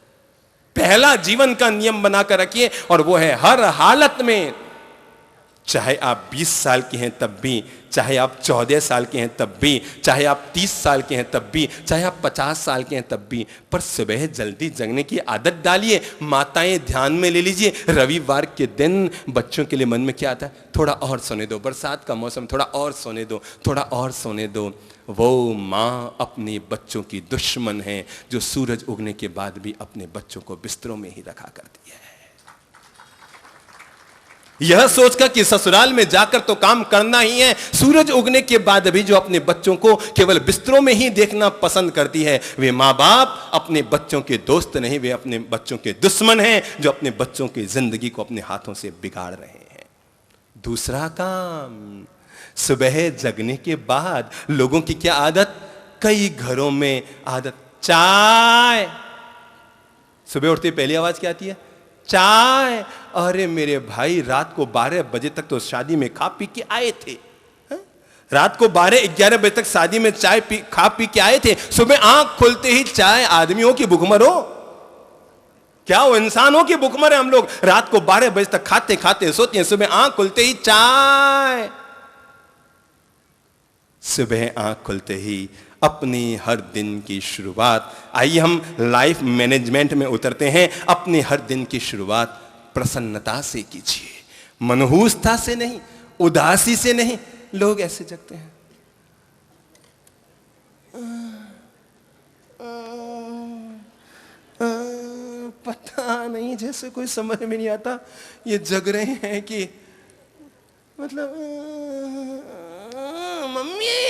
पहला जीवन का नियम बनाकर रखिए और वो है हर हालत में, चाहे आप 20 साल के हैं तब भी, चाहे आप 14 साल के हैं तब भी, चाहे आप 30 साल के हैं तब भी, चाहे आप 50 साल के हैं तब भी, पर सुबह जल्दी जगने की आदत डालिए। माताएं ध्यान में ले लीजिए, रविवार के दिन बच्चों के लिए मन में क्या आता है, थोड़ा और सोने दो, बरसात का मौसम, थोड़ा और सोने दो, थोड़ा और सोने दो। वो माँ अपने बच्चों की दुश्मन है जो सूरज उगने के बाद भी अपने बच्चों को बिस्तरों में ही रखा करती है, यह सोचकर कि ससुराल में जाकर तो काम करना ही है। सूरज उगने के बाद भी जो अपने बच्चों को केवल बिस्तरों में ही देखना पसंद करती है, वे माँ बाप अपने बच्चों के दोस्त नहीं, वे अपने बच्चों के दुश्मन हैं जो अपने बच्चों की जिंदगी को अपने हाथों से बिगाड़ रहे हैं। दूसरा काम, सुबह जगने के बाद लोगों की क्या आदत, कई घरों में आदत, चाय। सुबह उठते पहली आवाज क्या आती है, चाय। अरे मेरे भाई, रात को 12 बजे तक तो शादी में खा पी के आए थे, रात को 12-11 बजे तक शादी में चाय खा पी के आए थे, सुबह आंख खोलते ही चाय। आदमी हो कि भूखमर हो, क्या हो, इंसान हो कि भूखमर है? हम लोग रात को 12 बजे तक खाते खाते सोते हैं, सुबह आंख खुलते ही चाय। सुबह आंख खुलते ही अपनी हर दिन की शुरुआत, आइए हम लाइफ मैनेजमेंट में उतरते हैं। अपने हर दिन की शुरुआत प्रसन्नता से कीजिए, मनहूसता से नहीं, उदासी से नहीं। लोग ऐसे जगते हैं, पता नहीं, जैसे कोई समझ में नहीं आता ये जग रहे हैं कि मतलब मम्मी।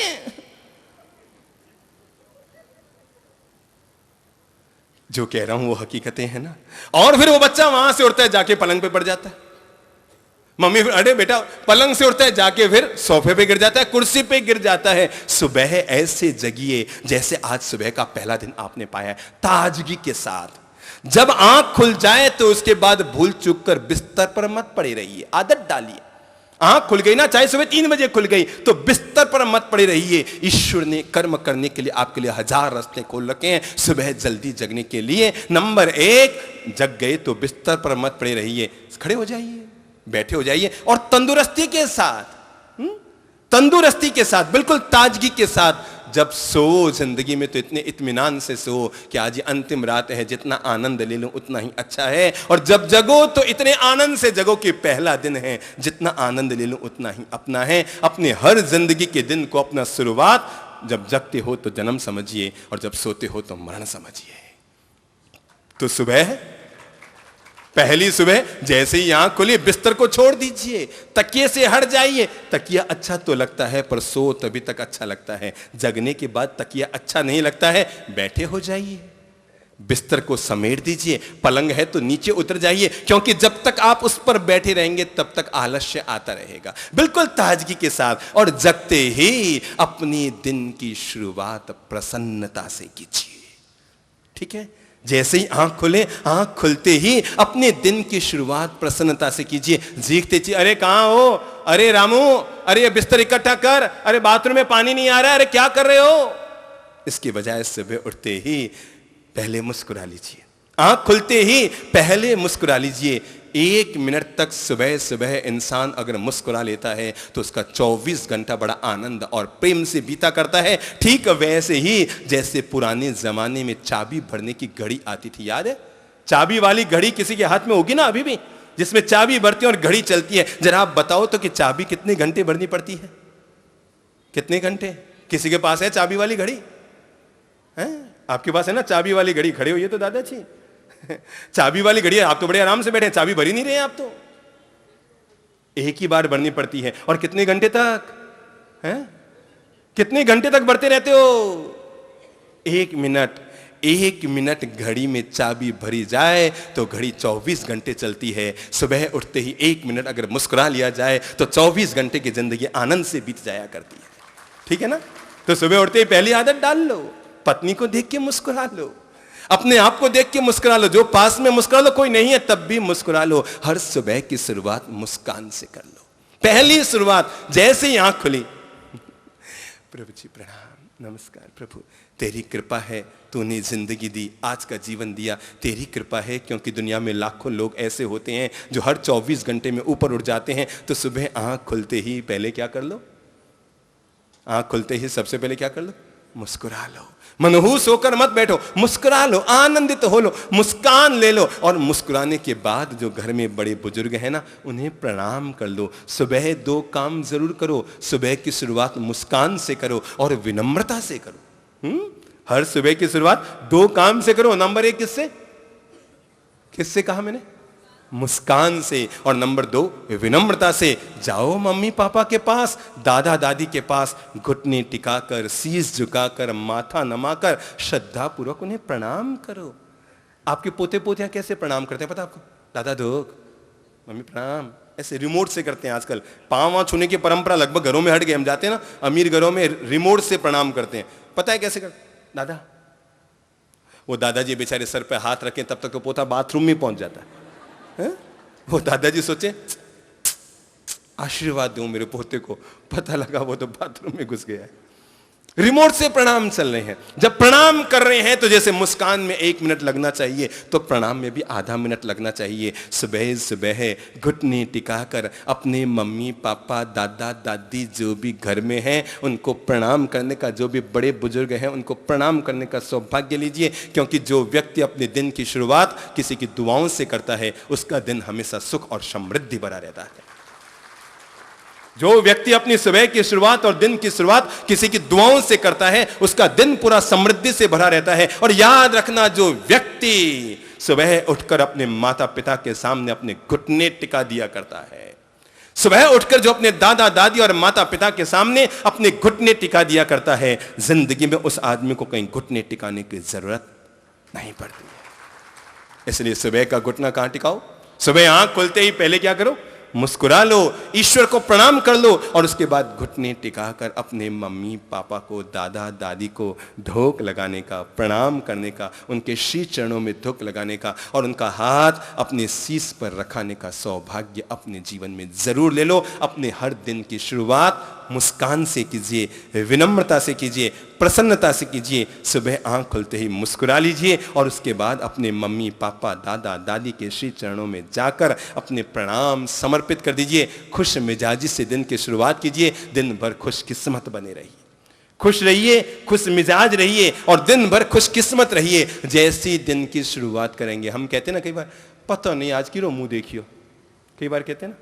जो कह रहा हूं वो हकीकतें हैं ना। और फिर वो बच्चा वहां से उठता है जाके पलंग पे पड़ जाता है, मम्मी फिर, अरे बेटा, पलंग से उठता है जाके फिर सोफे पे गिर जाता है, कुर्सी पे गिर जाता है। सुबह ऐसे जगिए जैसे आज सुबह का पहला दिन आपने पाया है, ताजगी के साथ। जब आंख खुल जाए तो उसके बाद भूल चूक कर बिस्तर पर मत पड़े रहिए, आदत डालिए। आंख खुल गई ना, चाहे सुबह 3 बजे खुल गई, तो बिस्तर पर मत पड़े रहिए। ईश्वर ने कर्म करने के लिए आपके लिए 1000 रास्ते खोल रखे हैं सुबह जल्दी जगने के लिए। नंबर 1, जग गए तो बिस्तर पर मत पड़े रहिए, खड़े हो जाइए, बैठे हो जाइए और तंदुरुस्ती के साथ, तंदुरुस्ती के साथ, बिल्कुल ताजगी के साथ जब सो जिंदगी में तो इतने इत्मीनान से सो कि आज ये अंतिम रात है, जितना आनंद ले लूं उतना ही अच्छा है। और जब जगो तो इतने आनंद से जगो कि पहला दिन है, जितना आनंद ले लूं उतना ही अपना है। अपने हर जिंदगी के दिन को अपना शुरुआत, जब जगते हो तो जन्म समझिए और जब सोते हो तो मरण समझिए। तो सुबह, पहली सुबह जैसे ही आंख खुली, बिस्तर को छोड़ दीजिए, तकिए से हट जाइए। तकिया अच्छा तो लगता है पर सो तभी तक अच्छा लगता है, जगने के बाद तकिया अच्छा नहीं लगता है। बैठे हो जाइए, बिस्तर को समेट दीजिए, पलंग है तो नीचे उतर जाइए, क्योंकि जब तक आप उस पर बैठे रहेंगे तब तक आलस्य आता रहेगा। बिल्कुल ताजगी के साथ और जगते ही अपनी दिन की शुरुआत प्रसन्नता से कीजिए, ठीक है? जैसे ही आंख खुले, आंख खुलते ही अपने दिन की शुरुआत प्रसन्नता से कीजिए। जीखते चीज, अरे कहां हो, अरे रामू, अरे बिस्तर इकट्ठा कर, अरे बाथरूम में पानी नहीं आ रहा है, अरे क्या कर रहे हो? इसके बजाय सुबह उठते ही पहले मुस्कुरा लीजिए, आंख खुलते ही पहले मुस्कुरा लीजिए। 1 मिनट तक सुबह सुबह इंसान अगर मुस्कुरा लेता है तो उसका 24 घंटा बड़ा आनंद और प्रेम से बीता करता है। ठीक वैसे ही जैसे पुराने जमाने में चाबी भरने की घड़ी आती थी, याद है? चाबी वाली घड़ी किसी के हाथ में होगी ना अभी भी, जिसमें चाबी भरती है और घड़ी चलती है। जरा आप बताओ तो कि चाबी कितने घंटे भरनी पड़ती है? कितने घंटे? किसी के पास है चाबी वाली घड़ी? है आपके पास है ना चाबी वाली घड़ी? खड़े होइए तो दादाजी। चाबी वाली घड़ी है, आप तो बड़े आराम से बैठे, चाबी भरी नहीं रहे आप तो। एक ही बार भरनी पड़ती है। और कितने घंटे तक? हैं? कितने घंटे तक भरते रहते हो? 1 मिनट। 1 मिनट घड़ी में चाबी भरी जाए तो घड़ी 24 घंटे चलती है। सुबह उठते ही 1 मिनट अगर मुस्कुरा लिया जाए तो 24 घंटे की जिंदगी आनंद से बीत जाया करती है। ठीक है ना? तो सुबह उठते ही पहली आदत डाल लो, पत्नी को देख के मुस्कुरा लो, अपने आप को देख के मुस्कुरा लो, जो पास में मुस्कुरा लो, कोई नहीं है तब भी मुस्कुरा लो। हर सुबह की शुरुआत मुस्कान से कर लो। पहली शुरुआत जैसे ही आंख खुली, प्रभु जी प्रणाम, नमस्कार प्रभु, तेरी कृपा है, तूने जिंदगी दी, आज का जीवन दिया, तेरी कृपा है। क्योंकि दुनिया में लाखों लोग ऐसे होते हैं जो हर 24 घंटे में ऊपर उठ जाते हैं। तो सुबह आंख खुलते ही पहले क्या कर लो? आंख खुलते ही सबसे पहले क्या कर लो? मुस्कुरा लो। मनहूस होकर मत बैठो, मुस्कुरा लो, आनंदित हो लो, मुस्कान ले लो। और मुस्कुराने के बाद जो घर में बड़े बुजुर्ग हैं ना, उन्हें प्रणाम कर लो। सुबह 2 काम जरूर करो। सुबह की शुरुआत मुस्कान से करो और विनम्रता से करो। हर सुबह की शुरुआत 2 काम से करो। नंबर 1 किससे? किससे कहा मैंने? मुस्कान से। और नंबर 2 विनम्रता से। जाओ मम्मी पापा के पास, दादा दादी के पास, घुटने टिकाकर, शीश झुकाकर, माथा नमाकर श्रद्धा पूर्वक उन्हें प्रणाम करो। आपके पोते पोतियां कैसे प्रणाम करते हैं पता आपको? दादा धोक, मम्मी प्रणाम, ऐसे रिमोट से करते हैं आजकल। पांव छूने की परंपरा लगभग घरों में हट गए। हम जाते हैं ना अमीर घरों में, रिमोट से प्रणाम करते हैं। पता है कैसे करते? दादा, वो दादाजी बेचारे सर पे हाथ रखें तब तक तो पोता बाथरूम में पहुंच जाता है। वो दादाजी सोचे आशीर्वाद दूं मेरे पोते को, पता लगा वो तो बाथरूम में घुस गया है। रिमोट से प्रणाम चल रहे हैं। जब प्रणाम कर रहे हैं तो जैसे मुस्कान में 1 मिनट लगना चाहिए तो प्रणाम में भी आधा मिनट लगना चाहिए। सुबह सुबह घुटने टिकाकर अपने मम्मी पापा दादा दादी जो भी घर में हैं उनको प्रणाम करने का, जो भी बड़े बुजुर्ग हैं उनको प्रणाम करने का सौभाग्य लीजिए। क्योंकि जो व्यक्ति अपने दिन की शुरुआत किसी की दुआओं से करता है उसका दिन हमेशा सुख और समृद्धि भरा रहता है। जो व्यक्ति अपनी सुबह की शुरुआत और दिन की शुरुआत किसी की दुआओं से करता है उसका दिन पूरा समृद्धि से भरा रहता है। और याद रखना, जो व्यक्ति सुबह उठकर अपने माता पिता के सामने अपने घुटने टिका दिया करता है, सुबह उठकर जो अपने दादा दादी और माता पिता के सामने अपने घुटने टिका दिया करता है, जिंदगी में उस आदमी को कहीं घुटने टिकाने की जरूरत नहीं पड़ती है। इसलिए सुबह का घुटना कहां टिकाओ? सुबह आंख खुलते ही पहले क्या करो? मुस्कुरा लो, ईश्वर को प्रणाम कर लो और उसके बाद घुटने टिकाकर अपने मम्मी पापा को, दादा दादी को धोख लगाने का, प्रणाम करने का, उनके शीश चरणों में धोख लगाने का और उनका हाथ अपने शीश पर रखाने का सौभाग्य अपने जीवन में जरूर ले लो। अपने हर दिन की शुरुआत मुस्कान से कीजिए, विनम्रता से कीजिए, प्रसन्नता से कीजिए। सुबह आंख खुलते ही मुस्कुरा लीजिए और उसके बाद अपने मम्मी पापा दादा दादी के श्री चरणों में जाकर अपने प्रणाम समर्पित कर दीजिए। खुश मिजाजी से दिन की शुरुआत कीजिए। दिन भर खुशकिस्मत बने रहिए, खुश रहिए, खुश मिजाज रहिए और दिन भर खुशकिस्मत रहिए। जैसी दिन की शुरुआत करेंगे, हम कहते हैं ना कई बार, पता नहीं आज किरो मुंह देखियो, कई बार कहते हैं ना,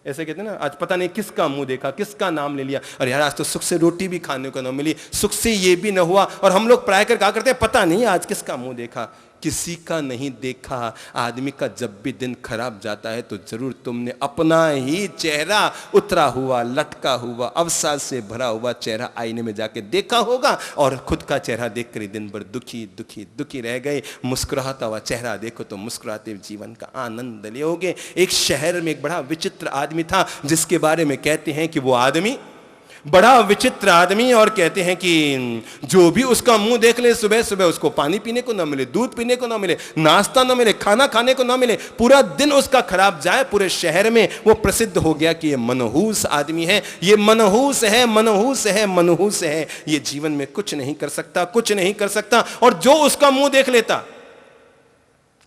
ऐसे कहते हैं ना, आज पता नहीं किसका मुंह देखा, किसका नाम ले लिया, और यार आज तो सुख से रोटी भी खाने को न मिली, सुख से ये भी न हुआ। और हम लोग प्राय कर कहा करते हैं, पता नहीं आज किसका मुंह देखा। किसी का नहीं देखा। आदमी का जब भी दिन खराब जाता है तो जरूर तुमने अपना ही चेहरा उतरा हुआ, लटका हुआ, अवसाद से भरा हुआ चेहरा आईने में जाके देखा होगा और खुद का चेहरा देखकर ही दिन भर दुखी दुखी दुखी रह गए। मुस्कुराता हुआ चेहरा देखो तो मुस्कुराते हुए जीवन का आनंद लियोगे। एक शहर में एक बड़ा विचित्र आदमी था जिसके बारे में कहते हैं कि वो आदमी बड़ा विचित्र आदमी, और कहते हैं कि जो भी उसका मुंह देख ले, सुबह सुबह उसको पानी पीने को ना मिले, दूध पीने को ना मिले, नाश्ता ना मिले, खाना खाने को ना मिले, पूरा दिन उसका खराब जाए। पूरे शहर में वो प्रसिद्ध हो गया कि ये मनहूस आदमी है, ये मनहूस है, मनहूस है, मनहूस है, ये जीवन में कुछ नहीं कर सकता, कुछ नहीं कर सकता। और जो उसका मुंह देख लेता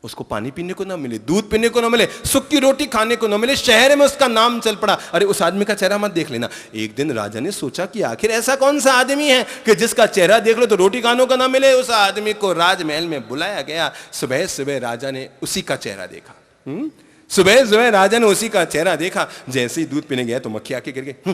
उसको पानी पीने को ना मिले, दूध पीने को ना मिले, सूखी रोटी खाने को ना मिले, शहर में उसका नाम चल पड़ा। अरे उस आदमी का चेहरा मत देख लेना। एक दिन राजा ने सोचा कि आखिर ऐसा कौन सा आदमी है कि जिसका चेहरा देख लो तो रोटी खाने को ना मिले। उस आदमी को राजमहल में बुलाया गया। सुबह सुबह राजा ने उसी का चेहरा देखा। सुबह सुबह राजा ने उसी का चेहरा देखा। जैसे ही दूध पीने गया तो मक्खी आके गिर गई,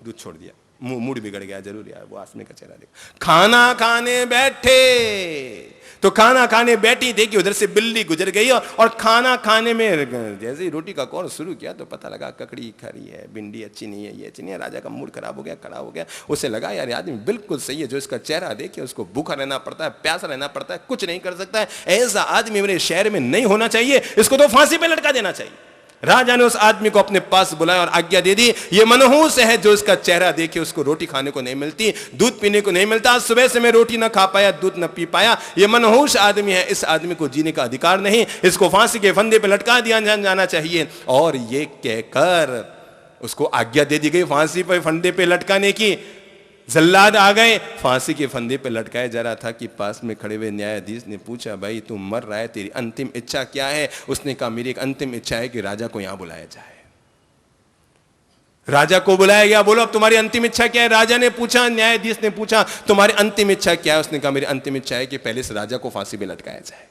दूध छोड़ दिया, मूड बिगड़ गया। जरूर यार, वो आदमी का चेहरा देखा। खाना खाने बैठे तो खाना खाने बैठी, देखी उधर से बिल्ली गुजर गई और खाना खाने में जैसे ही रोटी का कौर शुरू किया तो पता लगा ककड़ी खरी है, भिंडी अच्छी नहीं है, ये अच्छी नहीं है। राजा का मूड खराब हो गया, खड़ा हो गया। उसे लगा यार ये आदमी बिल्कुल सही है, जो इसका चेहरा देखे उसको भूखा रहना पड़ता है, प्यासा रहना पड़ता है, कुछ नहीं कर सकता है। ऐसा आदमी मेरे शहर में नहीं होना चाहिए, इसको तो फांसी पे लटका देना चाहिए। राजा ने उस आदमी को अपने पास बुलाया और आज्ञा दे दी, ये मनहूस है जो इसका चेहरा देखे उसको रोटी खाने को नहीं मिलती, दूध पीने को नहीं मिलता। सुबह से मैं रोटी ना खा पाया, दूध ना पी पाया, ये मनहूस आदमी है, इस आदमी को जीने का अधिकार नहीं, इसको फांसी के फंदे पे लटका दिया जाना चाहिए। और ये कहकर उसको आज्ञा दे दी गई फांसी पे फंदे पे लटकाने की। जल्लाद आ गए, फांसी के फंदे पे लटकाया जा रहा था कि पास में खड़े हुए न्यायाधीश ने पूछा, भाई तू मर रहा है, तेरी अंतिम इच्छा क्या है? उसने कहा, मेरी एक अंतिम इच्छा है कि राजा को यहां बुलाया जाए। राजा को बुलाया गया। बोलो अब तुम्हारी अंतिम इच्छा क्या है? राजा ने पूछा, न्यायाधीश ने पूछा, तुम्हारी अंतिम इच्छा क्या है? उसने कहा, मेरी अंतिम इच्छा है कि पहले इस राजा को फांसी पे लटकाया जाए,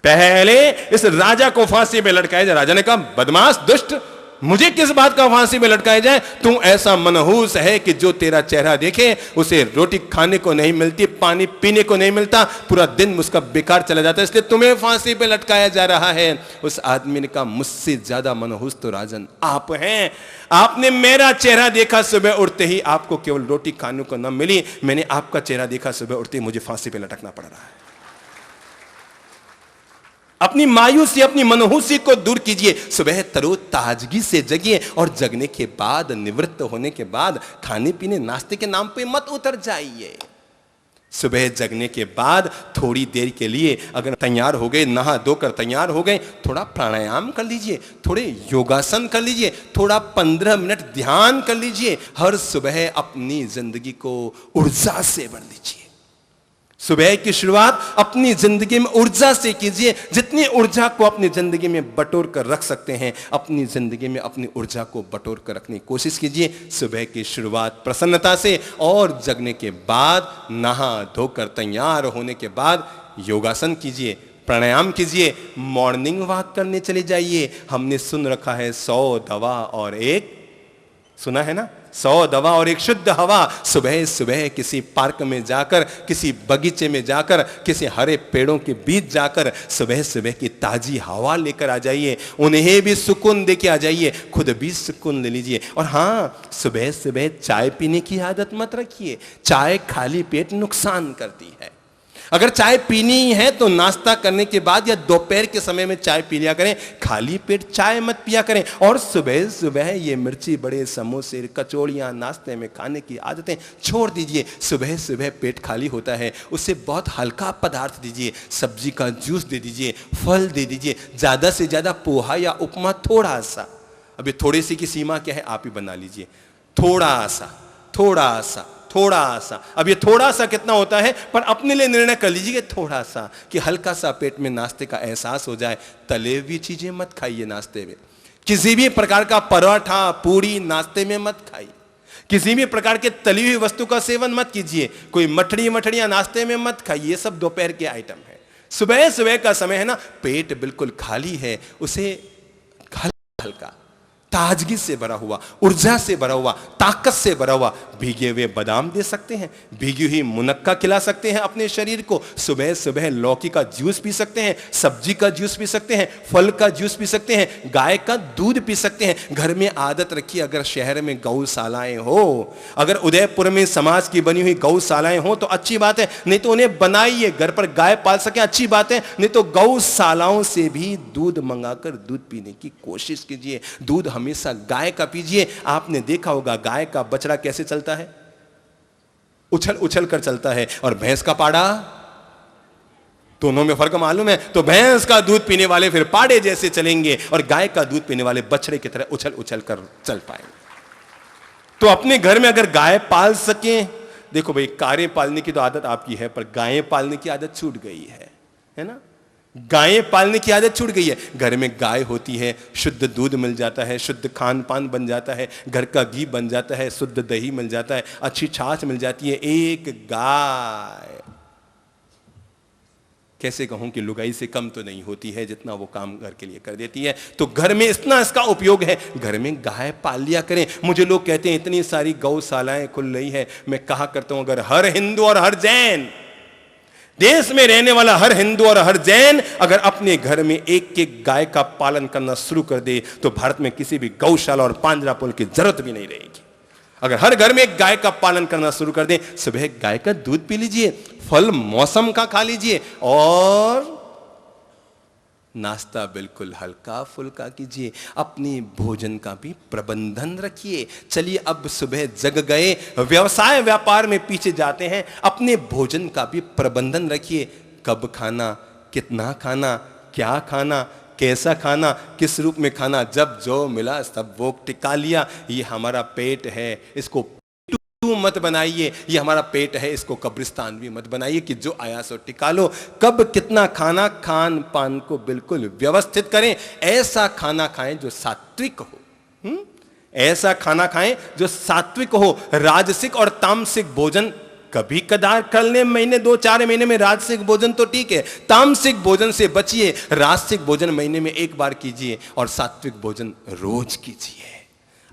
पहले इस राजा को फांसी पे लटकाया जाए। राजा ने कहा, बदमाश, दुष्ट, मुझे किस बात का फांसी में लटकाया जाए? तू ऐसा मनहूस है कि जो तेरा चेहरा देखे उसे रोटी खाने को नहीं मिलती, पानी पीने को नहीं मिलता, पूरा दिन उसका बेकार चला जाता है, इसलिए तुम्हें फांसी पे लटकाया जा रहा है। उस आदमी ने कहा, मुझसे ज्यादा मनहूस तो राजन आप हैं। आपने मेरा चेहरा देखा सुबह उठते ही, आपको केवल रोटी खाने को न मिली, मैंने आपका चेहरा देखा सुबह उठते ही, मुझे फांसी पे लटकना पड़ रहा है। अपनी मायूसी, अपनी मनहूसी को दूर कीजिए। सुबह तरो ताजगी से जगिए और जगने के बाद, निवृत्त होने के बाद खाने पीने नाश्ते के नाम पे मत उतर जाइए। सुबह जगने के बाद थोड़ी देर के लिए अगर तैयार हो गए, नहा धोकर तैयार हो गए, थोड़ा प्राणायाम कर लीजिए, थोड़े योगासन कर लीजिए, थोड़ा 15 मिनट ध्यान कर लीजिए। हर सुबह अपनी जिंदगी को ऊर्जा से भर लीजिए। सुबह की शुरुआत अपनी जिंदगी में ऊर्जा से कीजिए। जितनी ऊर्जा को अपनी जिंदगी में बटोर कर रख सकते हैं, अपनी जिंदगी में अपनी ऊर्जा को बटोर कर रखने की कोशिश कीजिए। सुबह की शुरुआत प्रसन्नता से, और जगने के बाद, नहा धोकर तैयार होने के बाद योगासन कीजिए, प्राणायाम कीजिए, मॉर्निंग वॉक करने चले जाइए। हमने सुन रखा है 100 दवा और एक, सुना है ना, 100 दवा और एक शुद्ध हवा। सुबह सुबह किसी पार्क में जाकर, किसी बगीचे में जाकर, किसी हरे पेड़ों के बीच जाकर सुबह सुबह की ताजी हवा लेकर आ जाइए, उन्हें भी सुकून देके आ जाइए, खुद भी सुकून ले लीजिए। और हाँ, सुबह सुबह चाय पीने की आदत मत रखिए। चाय खाली पेट नुकसान करती है। अगर चाय पीनी है तो नाश्ता करने के बाद या दोपहर के समय में चाय पी लिया करें, खाली पेट चाय मत पिया करें। और सुबह सुबह ये मिर्ची बड़े, समोसे, कचौड़ियाँ नाश्ते में खाने की आदतें छोड़ दीजिए। सुबह सुबह पेट खाली होता है, उससे बहुत हल्का पदार्थ दीजिए, सब्जी का जूस दे दीजिए, फल दे दीजिए, ज़्यादा से ज़्यादा पोहा या उपमा थोड़ा सा। अभी थोड़ी सी की सीमा क्या है, आप ही बना लीजिए। थोड़ा सा, थोड़ा सा, थोड़ा सा। अब ये थोड़ा सा कितना होता है, पर अपने लिए निर्णय कर लीजिए थोड़ा सा, कि हल्का सा पेट में नाश्ते का एहसास हो जाए। तले हुई चीजें मत खाइए नाश्ते में। किसी भी प्रकार का पराठा, पूरी नाश्ते में मत खाइए। किसी भी प्रकार के तली हुई वस्तु का सेवन मत कीजिए। कोई मठड़ियां नाश्ते में मत खाइए। ये सब दोपहर के आइटम है। सुबह सुबह का समय है ना, पेट बिल्कुल खाली है, उसे हल्का, ताजगी से भरा हुआ, ऊर्जा से भरा हुआ, ताकत से भरा हुआ भीगे हुए बादाम दे सकते हैं, भीगी हुई मुनक्का खिला सकते हैं अपने शरीर को। सुबह सुबह लौकी का जूस पी सकते हैं, सब्जी का जूस पी सकते हैं, फल का जूस पी सकते हैं, गाय का दूध पी सकते हैं। घर में आदत रखिए, अगर शहर में गौशालाएं हो, अगर उदयपुर में समाज की बनी हुई गौशालाएं हो तो अच्छी बात है, नहीं तो उन्हें बनाइए। घर पर गाय पाल सके अच्छी बात है, नहीं तो गौशालाओं से भी दूध मंगाकर दूध पीने की कोशिश कीजिए। दूध हमेशा गाय का पीजिए। आपने देखा होगा गाय का बछड़ा कैसे चलता है, उछल उछल कर चलता है, और भैंस का पाड़ा, दोनों में फर्क मालूम है? तो भैंस का दूध पीने वाले फिर पाड़े जैसे चलेंगे, और गाय का दूध पीने वाले बछड़े की तरह उछल उछल कर चल पाएंगे। तो अपने घर में अगर गाय पाल सके, देखो भाई, कारें पालने की तो आदत आपकी है, पर गायें पालने की आदत छूट गई है ना? गायें पालने की आदत छूट गई है। घर में गाय होती है, शुद्ध दूध मिल जाता है, शुद्ध खान पान बन जाता है, घर का घी बन जाता है, शुद्ध दही मिल जाता है, अच्छी छाछ मिल जाती है। एक गाय कैसे कहूं कि लुगाई से कम तो नहीं होती है, जितना वो काम घर के लिए कर देती है। तो घर में इतना इसका उपयोग है, घर में गाय पाल लिया करें। मुझे लोग कहते हैं इतनी सारी गौशालाएं खुल रही है, मैं कहा करता हूं अगर हर हिंदू और हर जैन, देश में रहने वाला हर हिंदू और हर जैन अगर अपने घर में एक एक गाय का पालन करना शुरू कर दे तो भारत में किसी भी गौशाला और पांजरापोल की जरूरत भी नहीं रहेगी। अगर हर घर में एक गाय का पालन करना शुरू कर दें, सुबह गाय का दूध पी लीजिए, फल मौसम का खा लीजिए और नाश्ता बिल्कुल हल्का फुल्का कीजिए। अपनी भोजन का भी प्रबंधन रखिए। चलिए अब सुबह जग गए, व्यवसाय व्यापार में पीछे जाते हैं, अपने भोजन का भी प्रबंधन रखिए। कब खाना, कितना खाना, क्या खाना, कैसा खाना, किस रूप में खाना, जब जो मिला सब वो टिका लिया। ये हमारा पेट है, इसको मत बनाइए। ये हमारा पेट है, इसको कब्रिस्तान भी मत बनाइए कि जो आया सो टिका लो। कब कितना खाना, खान पान को बिल्कुल व्यवस्थित करें। ऐसा खाना खाएं जो सात्विक हो। ऐसा खाना खाएं जो सात्विक हो। राजसिक और तामसिक भोजन कभी कदार कर ले, महीने 2-4 महीने में राजसिक भोजन तो ठीक है, तामसिक भोजन से बचिए। राजसिक भोजन महीने में एक बार कीजिए और सात्विक भोजन रोज कीजिए।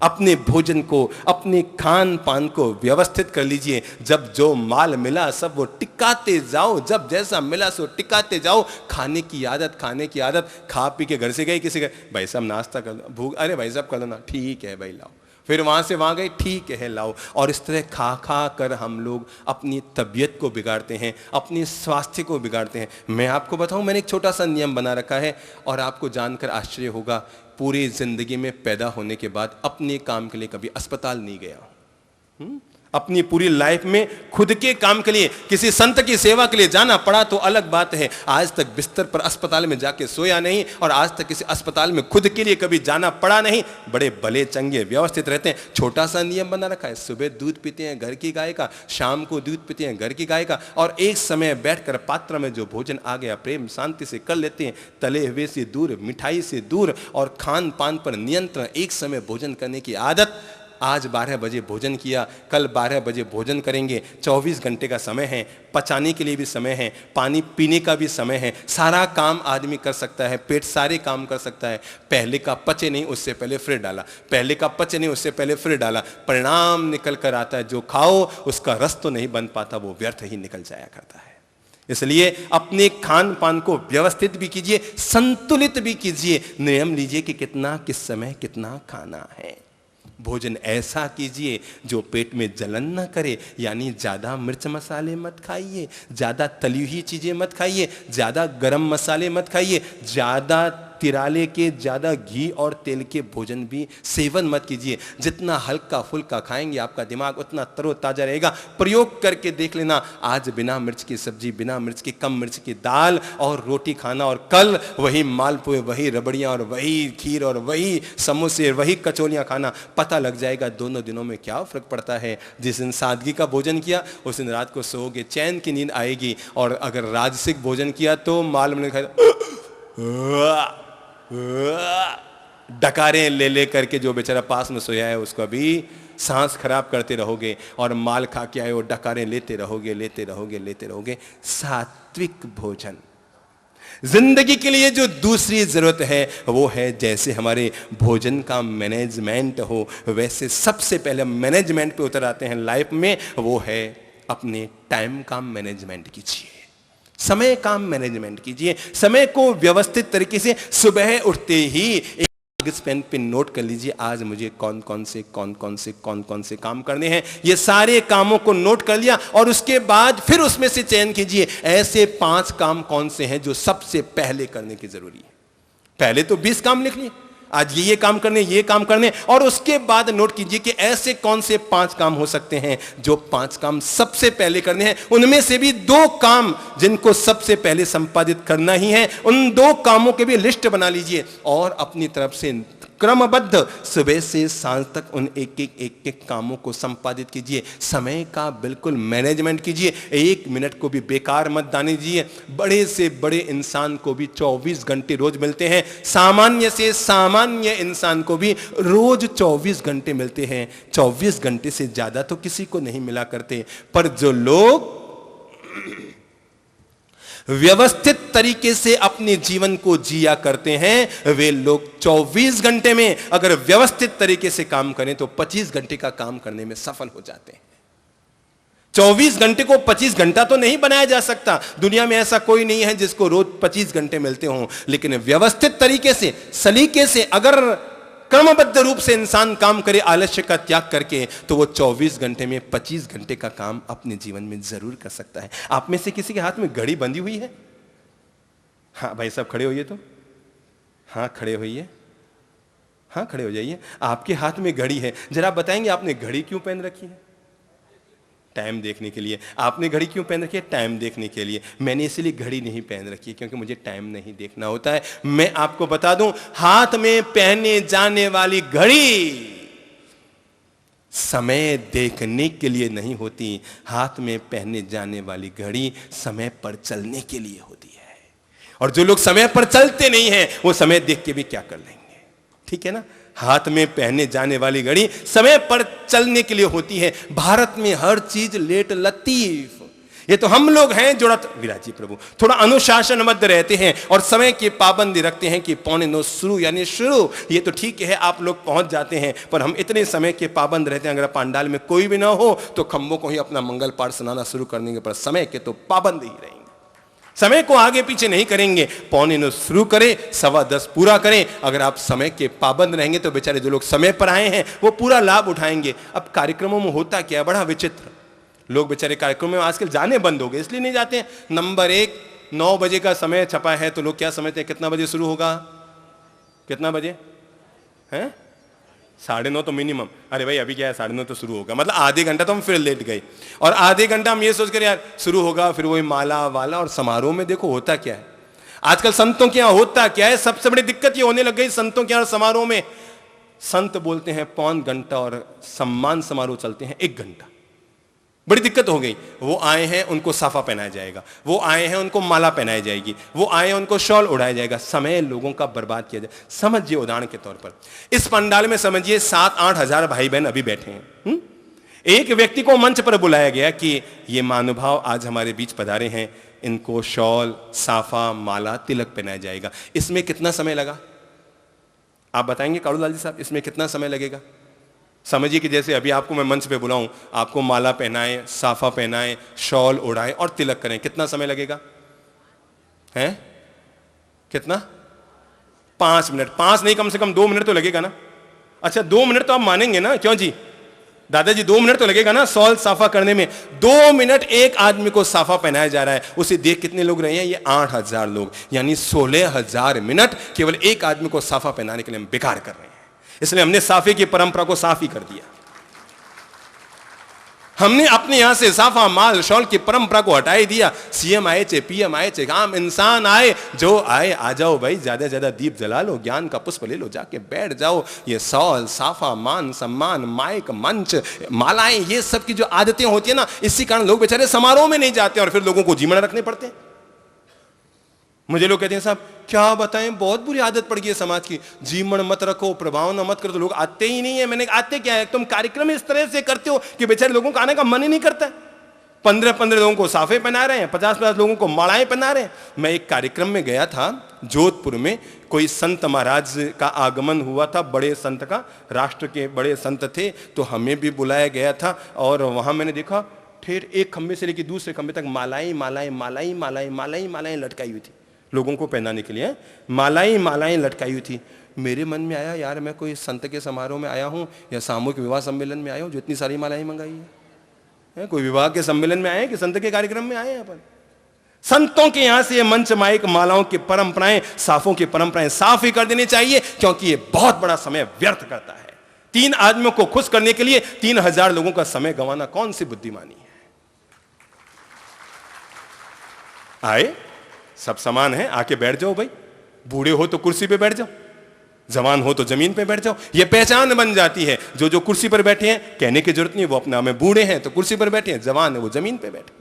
अपने भोजन को, अपने खान पान को व्यवस्थित कर लीजिए। जब जो माल मिला सब वो टिकाते जाओ, जब जैसा मिला सो टिकाते जाओ। खाने की आदत, खाने की आदत। खा पी के घर से गए, किसी का भाई साहब नाश्ता कर लो, भूख, अरे भाई साहब कर लो ना, ठीक है भाई लाओ। फिर वहां से वहां गए, ठीक है लाओ। और इस तरह खा खा कर हम लोग अपनी तबीयत को बिगाड़ते हैं, अपनी स्वास्थ्य को बिगाड़ते हैं। मैं आपको बताऊं, मैंने एक छोटा सा नियम बना रखा है और आपको जानकर आश्चर्य होगा, पूरी जिंदगी में पैदा होने के बाद अपने काम के लिए कभी अस्पताल नहीं गया। अपनी पूरी लाइफ में खुद के काम के लिए किसी संत की सेवा के लिए जाना पड़ा तो अलग बात है। आज तक बिस्तर पर अस्पताल में जाके सोया नहीं और आज तक किसी अस्पताल में खुद के लिए कभी जाना पड़ा नहीं। बड़े भले चंगे व्यवस्थित रहते हैं। छोटा सा नियम बना रखा है, सुबह दूध पीते हैं घर की गाय का, शाम को दूध पीते हैं घर की गाय का, और एक समय बैठकर पात्र में जो भोजन आ गया प्रेम शांति से कर लेते हैं। तले हुए से दूर, मिठाई से दूर और खान पान पर नियंत्रण। एक समय भोजन करने की आदत। आज 12 बजे भोजन किया, कल 12 बजे भोजन करेंगे। 24 घंटे का समय है, पचाने के लिए भी समय है, पानी पीने का भी समय है। सारा काम आदमी कर सकता है, पेट सारे काम कर सकता है। पहले का पचे नहीं उससे पहले फिर डाला, पहले का पचे नहीं उससे पहले फिर डाला। परिणाम निकल कर आता है, जो खाओ उसका रस तो नहीं बन पाता, वो व्यर्थ ही निकल जाया करता है। इसलिए अपने खान पान को व्यवस्थित भी कीजिए, संतुलित भी कीजिए। नियम लीजिए कि कितना, किस समय कितना खाना है। भोजन ऐसा कीजिए जो पेट में जलन न करे, यानी ज्यादा मिर्च मसाले मत खाइए, ज्यादा तली हुई चीजें मत खाइए, ज्यादा गरम मसाले मत खाइए, ज्यादा तिराले के, ज्यादा घी और तेल के भोजन भी सेवन मत कीजिए। जितना हल्का फुल्का खाएंगे आपका दिमाग उतना तरोताजा रहेगा। प्रयोग करके देख लेना, आज बिना मिर्च की सब्जी, बिना मिर्च की, कम मिर्च की दाल और रोटी खाना, और कल वही मालपुए, वही रबड़ियां और वही खीर और वही समोसे, वही कचौलियां खाना। पता लग जाएगा दोनों दिनों में क्या फर्क पड़ता है। जिस दिन सादगी का भोजन किया उस दिन रात को सोओगे, चैन की नींद आएगी। और अगर राजसिक भोजन किया तो माल में डकारें ले ले करके जो बेचारा पास में सोया है उसका भी सांस खराब करते रहोगे, और माल खा के आए वो डकारें लेते रहोगे, लेते रहोगे, लेते रहोगे। सात्विक भोजन जिंदगी के लिए जो दूसरी जरूरत है वो है, जैसे हमारे भोजन का मैनेजमेंट हो, वैसे सबसे पहले मैनेजमेंट पे उतर आते हैं लाइफ में, वो है अपने टाइम का मैनेजमेंट कीजिए, समय का मैनेजमेंट कीजिए। समय को व्यवस्थित तरीके से सुबह उठते ही एक पेन पे नोट कर लीजिए, आज मुझे कौन कौन से काम करने हैं। ये सारे कामों को नोट कर लिया और उसके बाद फिर उसमें से चयन कीजिए ऐसे 5 काम कौन से हैं जो सबसे पहले करने की जरूरी है। पहले तो 20 काम लिख लिए, आज ये काम करने, ये काम करने, और उसके बाद नोट कीजिए कि ऐसे कौन से 5 काम हो सकते हैं जो 5 काम सबसे पहले करने हैं। उनमें से भी 2 काम जिनको सबसे पहले संपादित करना ही है, उन 2 कामों के भी लिस्ट बना लीजिए और अपनी तरफ से क्रमबद्ध सुबह से सांझ तक उन एक एक कामों को संपादित कीजिए। समय का बिल्कुल मैनेजमेंट कीजिए। 1 मिनट को भी बेकार मत दाने दीजिए। बड़े से बड़े इंसान को भी 24 घंटे रोज मिलते हैं, सामान्य से सामान्य इंसान को भी रोज 24 घंटे मिलते हैं। 24 घंटे से ज्यादा तो किसी को नहीं मिला करते। पर जो लोग व्यवस्थित तरीके से अपने जीवन को जिया करते हैं, वे लोग 24 घंटे में अगर व्यवस्थित तरीके से काम करें तो 25 घंटे का काम करने में सफल हो जाते हैं। 24 घंटे को 25 घंटा तो नहीं बनाया जा सकता। दुनिया में ऐसा कोई नहीं है जिसको रोज 25 घंटे मिलते हों, लेकिन व्यवस्थित तरीके से, सलीके से अगर क्रमबद्ध रूप से इंसान काम करे आलस्य का त्याग करके, तो वो 24 घंटे में 25 घंटे का काम अपने जीवन में जरूर कर सकता है। आप में से किसी के हाथ में घड़ी बंधी हुई है? हाँ भाई साहब खड़े होइए तो। हाँ खड़े होइए, हाँ खड़े हो जाइए। आपके हाथ में घड़ी है, जरा बताएंगे आपने घड़ी क्यों पहन रखी है? टाइम देखने के लिए। आपने घड़ी क्यों पहन रखी है? टाइम देखने के लिए। मैंने इसलिए घड़ी नहीं पहन रखी क्योंकि मुझे टाइम नहीं देखना होता है। मैं आपको बता दूं, हाथ में पहने जाने वाली घड़ी समय देखने के लिए नहीं होती, हाथ में पहने जाने वाली घड़ी समय पर चलने के लिए होती है। और जो लोग समय पर चलते नहीं हैं, वो समय देख के भी क्या कर लेंगे? ठीक है ना? हाथ में पहने जाने वाली घड़ी समय पर चलने के लिए होती है। भारत में हर चीज लेट लतीफ। ये तो हम लोग हैं जो विराजी प्रभु थोड़ा अनुशासनबद्ध रहते हैं और समय की पाबंदी रखते हैं कि 8:45 शुरू यानी शुरू। ये तो ठीक है, आप लोग पहुंच जाते हैं, पर हम इतने समय के पाबंद रहते हैं। अगर पंडाल में कोई भी ना हो तो खंभों को ही अपना मंगल पाठ सुनाना शुरू कर देंगे, पर समय के तो पाबंद ही रहेंगे। समय को आगे पीछे नहीं करेंगे। 8:45 शुरू करें, 10:15 पूरा करें। अगर आप समय के पाबंद रहेंगे तो बेचारे जो लोग समय पर आए हैं वो पूरा लाभ उठाएंगे। अब कार्यक्रमों में होता क्या, बड़ा विचित्र। लोग बेचारे कार्यक्रमों में आजकल जाने बंद हो गए, इसलिए नहीं जाते हैं। नंबर 1, 9 बजे का समय छपा है तो लोग क्या समझते हैं कितना बजे शुरू होगा? कितना बजे है? 9:30 तो मिनिमम। अरे भाई अभी क्या है, 9:30 तो शुरू होगा, मतलब आधे घंटा तो हम फिर लेट गए। और आधे घंटा हम ये सोच कर यार शुरू होगा, फिर वही माला वाला। और समारोह में देखो होता क्या है आजकल, संतों के यहां होता क्या है, सबसे बड़ी दिक्कत ये होने लग गई संतों के यहां समारोह में। संत बोलते हैं 5 घंटा और सम्मान समारोह चलते हैं 1 घंटा। बड़ी दिक्कत हो गई। वो आए हैं उनको साफा पहनाया जाएगा, वो आए हैं उनको माला पहनाई जाएगी, वो आए हैं उनको शॉल उड़ाया जाएगा। समय लोगों का बर्बाद किया जाए। समझिए उदाहरण के तौर पर इस पंडाल में समझिए 7-8 हजार भाई बहन अभी बैठे हैं। एक व्यक्ति को मंच पर बुलाया गया कि ये महानुभाव आज हमारे बीच पधारे हैं, इनको शॉल, साफा, माला, तिलक पहनाया जाएगा। इसमें कितना समय लगा आप बताएंगे कालूलाल जी साहब? इसमें कितना समय लगेगा? समझिए कि जैसे अभी आपको मैं मंच पे बुलाऊं, आपको माला पहनाएं, साफा पहनाएं, शॉल उड़ाएं और तिलक करें, कितना समय लगेगा? हैं? कितना? 5 मिनट। 5 नहीं, कम से कम 2 मिनट तो लगेगा ना। अच्छा 2 मिनट तो आप मानेंगे ना? क्यों जी दादाजी 2 मिनट तो लगेगा ना शॉल साफा करने में। 2 मिनट एक आदमी को साफा पहनाया जा रहा है। उसे देख कितने लोग रहे हैं? ये 8,000 लोग, यानी 16,000 मिनट केवल एक आदमी को साफा पहनाने के लिए हम बेकार कर रहे हैं। इसलिए हमने साफे की परंपरा को साफ ही कर दिया। हमने अपने यहां से साफा, माल, शॉल की परंपरा को हटा ही दिया। सीएम आए चे, पीएम आए चे, आम इंसान आए, जो आए आ जाओ भाई, ज्यादा ज्यादा दीप जला लो, ज्ञान का पुष्प ले लो, जाके बैठ जाओ। ये शॉल, साफा, मान सम्मान, माइक, मंच, मालाएं, ये सब की जो आदतें होती है ना, इसी कारण लोग बेचारे समारोह में नहीं जाते और फिर लोगों को जीवन रखने पड़ते हैं। मुझे लोग कहते हैं साहब क्या बताएं, बहुत बुरी आदत पड़ गई है समाज की, जीवन मत रखो, प्रभावना मत करो, तो लोग आते ही नहीं है। मैंने आते क्या है, तुम कार्यक्रम इस तरह से करते हो कि बेचारे लोगों का आने का मन ही नहीं करता है। 15-15 लोगों को साफे पहना रहे हैं, 50-50 लोगों को मालाएं पहना रहे हैं। मैं एक कार्यक्रम में गया था जोधपुर में, कोई संत महाराज का आगमन हुआ था, बड़े संत का, राष्ट्र के बड़े संत थे, तो हमें भी बुलाया गया था। और वहां मैंने देखा ठेर एक खंबे से लेकर दूसरे खंबे तक मालाएं मालाएं मालाएं मालाएं मालाएं मालाएं लटकाई हुई थी, लोगों को पहनाने के लिए मालाएं मालाएं लटकाई हुई थी। मेरे मन में आया यार मैं कोई संत के समारोह में आया हूं या सामूहिक विवाह सम्मेलन में आया हूं जो इतनी सारी मालाएं मंगाई है? कोई विवाह के सम्मेलन में आए कि संत के कार्यक्रम में आए हैं अपन? संतों के यहां से ये मंच, माइक, मालाओं की परंपराएं, साफों की परंपराएं साफ ही कर देनी चाहिए, क्योंकि ये बहुत बड़ा समय व्यर्थ करता है। 3 आदमियों को खुश करने के लिए 3000 लोगों का समय गंवाना कौन सी बुद्धिमानी है? आए सब समान है, आके बैठ जाओ भाई, बूढ़े हो तो कुर्सी पे बैठ जाओ, जवान हो तो जमीन पे बैठ जाओ, ये पहचान बन जाती है। जो कुर्सी पर बैठे हैं कहने की जरूरत नहीं, वो अपना में बूढ़े हैं तो कुर्सी पर बैठे हैं, जवान है वो जमीन पे बैठे,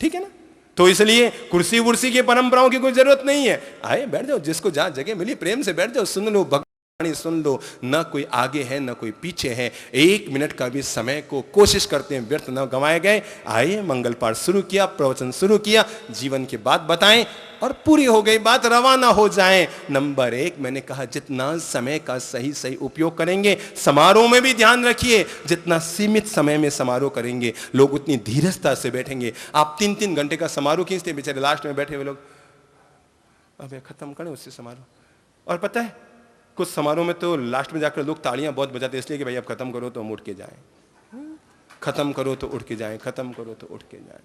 ठीक है ना। तो इसलिए कुर्सी वुर्सी की परंपराओं की कोई जरूरत नहीं है। आए बैठ जाओ, जिसको जहां जगह मिली प्रेम से बैठ जाओ, सुन लो भगवान सुन लो। ना कोई आगे है ना कोई पीछे है, 1 मिनट का भी समय को कोशिश करते हैं व्यर्थ न गंवाए गए। आइए मंगल पाठ शुरू किया, प्रवचन शुरू किया, जीवन की बात बताएं और पूरी हो गई बात, रवाना हो जाएं। नंबर 1 मैंने कहा, जितना समय का सही सही उपयोग करेंगे। समारोह में भी ध्यान रखिए, जितना सीमित समय में समारोह करेंगे लोग उतनी धीरजता से बैठेंगे। आप 3-3 घंटे का समारोह खींचते, बेचारे लास्ट में बैठे हुए लोग, अबे खत्म करें उससे समारोह। और पता है कुछ समारोह में तो लास्ट में जाकर लोग तालियां बहुत बजाते, इसलिए कि भाई अब खत्म करो तो हम उठ के जाएं, खत्म करो तो उठ के जाएं, खत्म करो तो उठ के जाएं।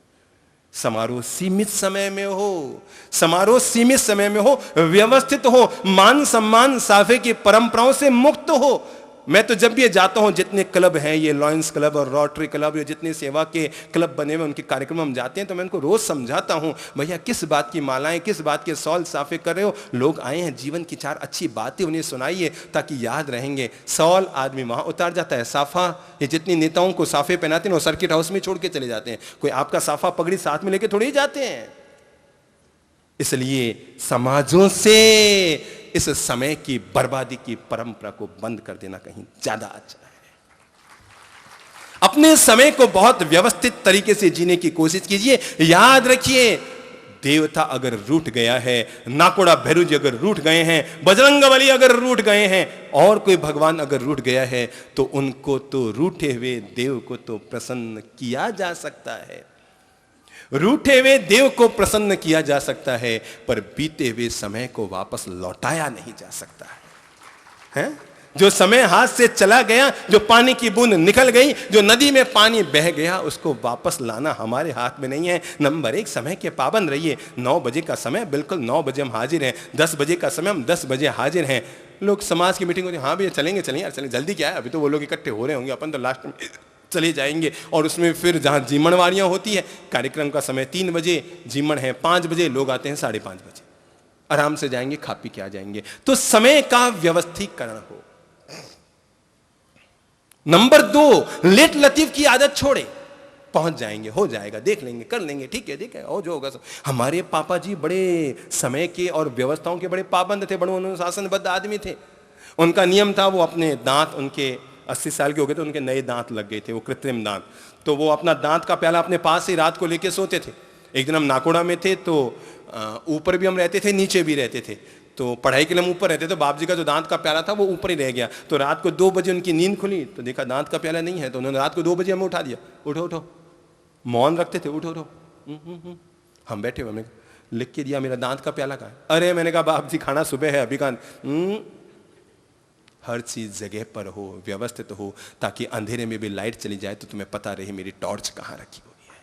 समारोह सीमित समय में हो, समारोह सीमित समय में हो, व्यवस्थित हो, मान सम्मान साफे की परंपराओं से मुक्त हो। मैं तो जब भी जाता हूं, जितने क्लब हैं, ये लॉयंस क्लब और रोटरी क्लब, ये जितने सेवा के क्लब बने हुए उनके कार्यक्रम हम जाते हैं, तो मैं उनको रोज समझाता हूं, भैया किस बात की मालाएं, किस बात के सौल साफे कर रहे हो। लोग आए हैं, जीवन की 4 अच्छी बातें उन्हें सुनाइए ताकि याद रहेंगे। सौल आदमी वहां उतार जाता है, साफा ये जितनी नेताओं को साफे पहनाते हैं वो सर्किट हाउस में छोड़ के चले जाते हैं, कोई आपका साफा पगड़ी साथ में लेके थोड़ी ही जाते हैं। इसलिए समाजों से इस समय की बर्बादी की परंपरा को बंद कर देना कहीं ज्यादा अच्छा है। अपने समय को बहुत व्यवस्थित तरीके से जीने की कोशिश कीजिए। याद रखिए, देवता अगर रूठ गया है, नाकोड़ा भैरू जी अगर रूठ गए हैं, बजरंगबली अगर रूठ गए हैं, और कोई भगवान अगर रूठ गया है, तो उनको तो रूठे हुए देव को तो प्रसन्न किया जा सकता है, रूठे हुए देव को प्रसन्न किया जा सकता है, पर बीते हुए समय को वापस लौटाया नहीं जा सकता है? जो समय हाथ से चला गया, जो पानी की बूंद निकल गई, जो नदी में पानी बह गया, उसको वापस लाना हमारे हाथ में नहीं है। नंबर 1 समय के पाबंद रहिए। 9 बजे का समय बिल्कुल 9 बजे हम हाजिर हैं, 10 बजे का समय हम 10 बजे हाजिर हैं। लोग समाज की मीटिंग होती है, हाँ भैया चलेंगे चलेंगे यार, चलें, जल्दी क्या है, अभी तो वो लोग इकट्ठे हो रहे होंगे, अपन तो लास्ट में चले जाएंगे। और उसमें फिर जहां जीमणवारियां होती है, कार्यक्रम का समय 3 बजे, जीमण है 5 बजे, लोग आते हैं 5:30 बजे, आराम से जाएंगे, खा पी के आ जाएंगे। तो समय का व्यवस्थीकरण हो। नंबर 2, लेट लतीफ की आदत छोड़े। पहुंच जाएंगे, हो जाएगा, देख लेंगे, कर लेंगे, ठीक है, और जो होगा सब। हमारे पापा जी बड़े समय के और व्यवस्थाओं के बड़े पाबंद थे, बड़े अनुशासनबद्ध आदमी थे। उनका नियम था, वो अपने दांत, उनके 80 साल के हो गए तो उनके नए दांत लग गए थे, वो कृत्रिम दांत, तो वो अपना दांत का प्याला अपने पास ही रात को लेके सोते थे। एक दिन हम नाकोड़ा में थे, तो ऊपर भी हम रहते थे, नीचे भी रहते थे। तो पढ़ाई के लिए हम ऊपर रहते, तो बाप जी का जो दांत का प्याला था वो ऊपर ही रह गया। तो रात को 2 बजे उनकी नींद खुली, तो देखा दांत का प्याला नहीं है, तो उन्होंने रात को 2 बजे हमें उठा दिया, उठो उठो, मौन रखते थे, उठो उठो। हम बैठे हुए, हमें लिख के दिया, मेरा दांत का प्याला कहाँ है? अरे मैंने कहा बाप जी खाना सुबह है, अभी कहाँ। हर चीज जगह पर हो, व्यवस्थित हो, ताकि अंधेरे में भी लाइट चली जाए तो तुम्हें पता रहे मेरी टॉर्च कहां रखी हुई है।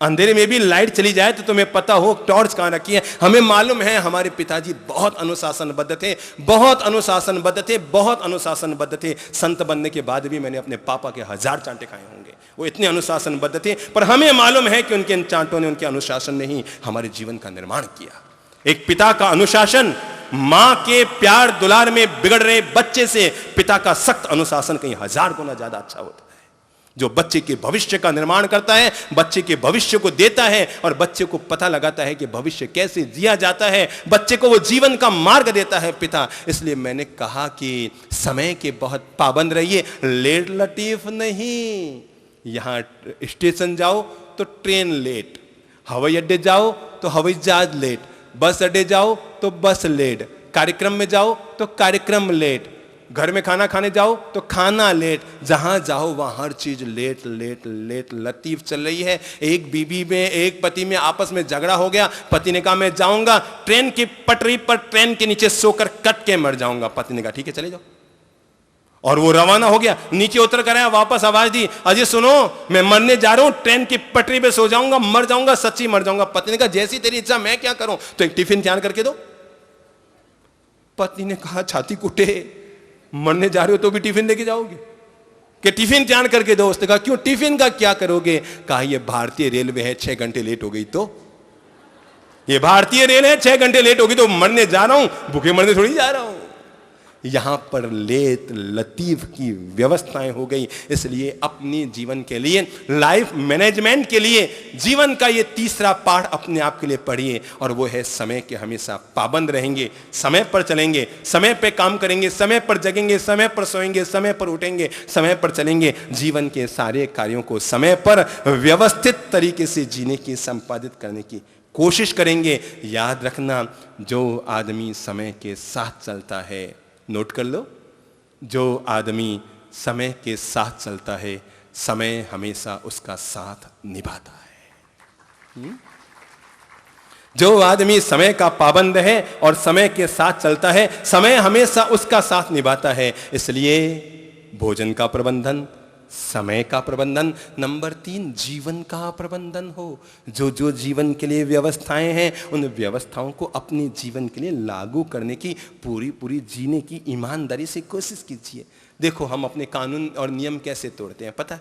अंधेरे में भी लाइट चली जाए तो तुम्हें पता हो टॉर्च कहां रखी है। हमें मालूम है हमारे पिताजी बहुत अनुशासनबद्ध थे, बहुत अनुशासनबद्ध थे, बहुत अनुशासनबद्ध थे। संत बनने के बाद भी मैंने अपने पापा के 1000 चांटे खाए होंगे, वो इतने अनुशासनबद्ध थे। पर हमें मालूम है कि उनके इन चांटों ने, उनके अनुशासन ने ही हमारे जीवन का निर्माण किया। एक पिता का अनुशासन, मां के प्यार दुलार में बिगड़ रहे बच्चे से पिता का सख्त अनुशासन कहीं 1000 गुना ज्यादा अच्छा होता है। जो बच्चे के भविष्य का निर्माण करता है, बच्चे के भविष्य को देता है और बच्चे को पता लगाता है कि भविष्य कैसे जिया जाता है, बच्चे को वो जीवन का मार्ग देता है पिता। इसलिए मैंने कहा कि समय के बहुत पाबंद रहिए, लेट लतीफ नहीं। यहां स्टेशन जाओ तो ट्रेन लेट, हवाई अड्डे जाओ तो हवाई जहाज लेट, बस अड्डे जाओ तो बस लेट, कार्यक्रम में जाओ तो कार्यक्रम लेट, घर में खाना खाने जाओ तो खाना लेट, जहां जाओ वहां हर चीज लेट लेट लेट लतीफ चल रही है। एक बीबी में, एक पति में आपस में झगड़ा हो गया, पति ने कहा मैं जाऊंगा ट्रेन की पटरी पर, ट्रेन के नीचे सोकर कट के मर जाऊंगा। पति ने कहा ठीक है चले जाओ, और वो रवाना हो गया। नीचे उतर कर आया, वापस आवाज दी, अजय सुनो मैं मरने जा रहा हूं, ट्रेन की पटरी पे सो जाऊंगा, मर जाऊंगा, सच्ची मर जाऊंगा। पति ने कहा जैसी तेरी इच्छा, मैं क्या करूं, तो एक टिफिन तैयार करके दो। पत्नी ने कहा छाती कुटे, मरने जा रहे हो तो भी टिफिन लेके जाओगे, कि टिफिन तैयार करके दो। उसने कहा क्यों, टिफिन का क्या करोगे? कहा ये भारतीय रेलवे है, 6 घंटे लेट हो गई तो, ये भारतीय रेल है, 6 घंटे लेट होगी तो मरने जा रहा हूं, भूखे मरने थोड़ी जा रहा हूं। यहाँ पर लेत लतीफ की व्यवस्थाएं हो गई। इसलिए अपने जीवन के लिए, लाइफ मैनेजमेंट के लिए जीवन का ये तीसरा पाठ अपने आप के लिए पढ़िए, और वो है समय के हमेशा पाबंद रहेंगे, समय पर चलेंगे, समय पे काम करेंगे, समय पर जगेंगे, समय पर सोएंगे, समय पर उठेंगे, समय पर चलेंगे। जीवन के सारे कार्यों को समय पर व्यवस्थित तरीके से जीने की, संपादित करने की कोशिश करेंगे। याद रखना, जो आदमी समय के साथ चलता है, नोट कर लो, जो आदमी समय के साथ चलता है, समय हमेशा उसका साथ निभाता है। जो आदमी समय का पाबंद है और समय के साथ चलता है, समय हमेशा उसका साथ निभाता है। इसलिए भोजन का प्रबंधन, समय का प्रबंधन, नंबर 3 जीवन का प्रबंधन हो। जो जीवन के लिए व्यवस्थाएं हैं, उन व्यवस्थाओं को अपने जीवन के लिए लागू करने की, पूरी जीने की ईमानदारी से कोशिश कीजिए। देखो, हम अपने कानून और नियम कैसे तोड़ते हैं पता है?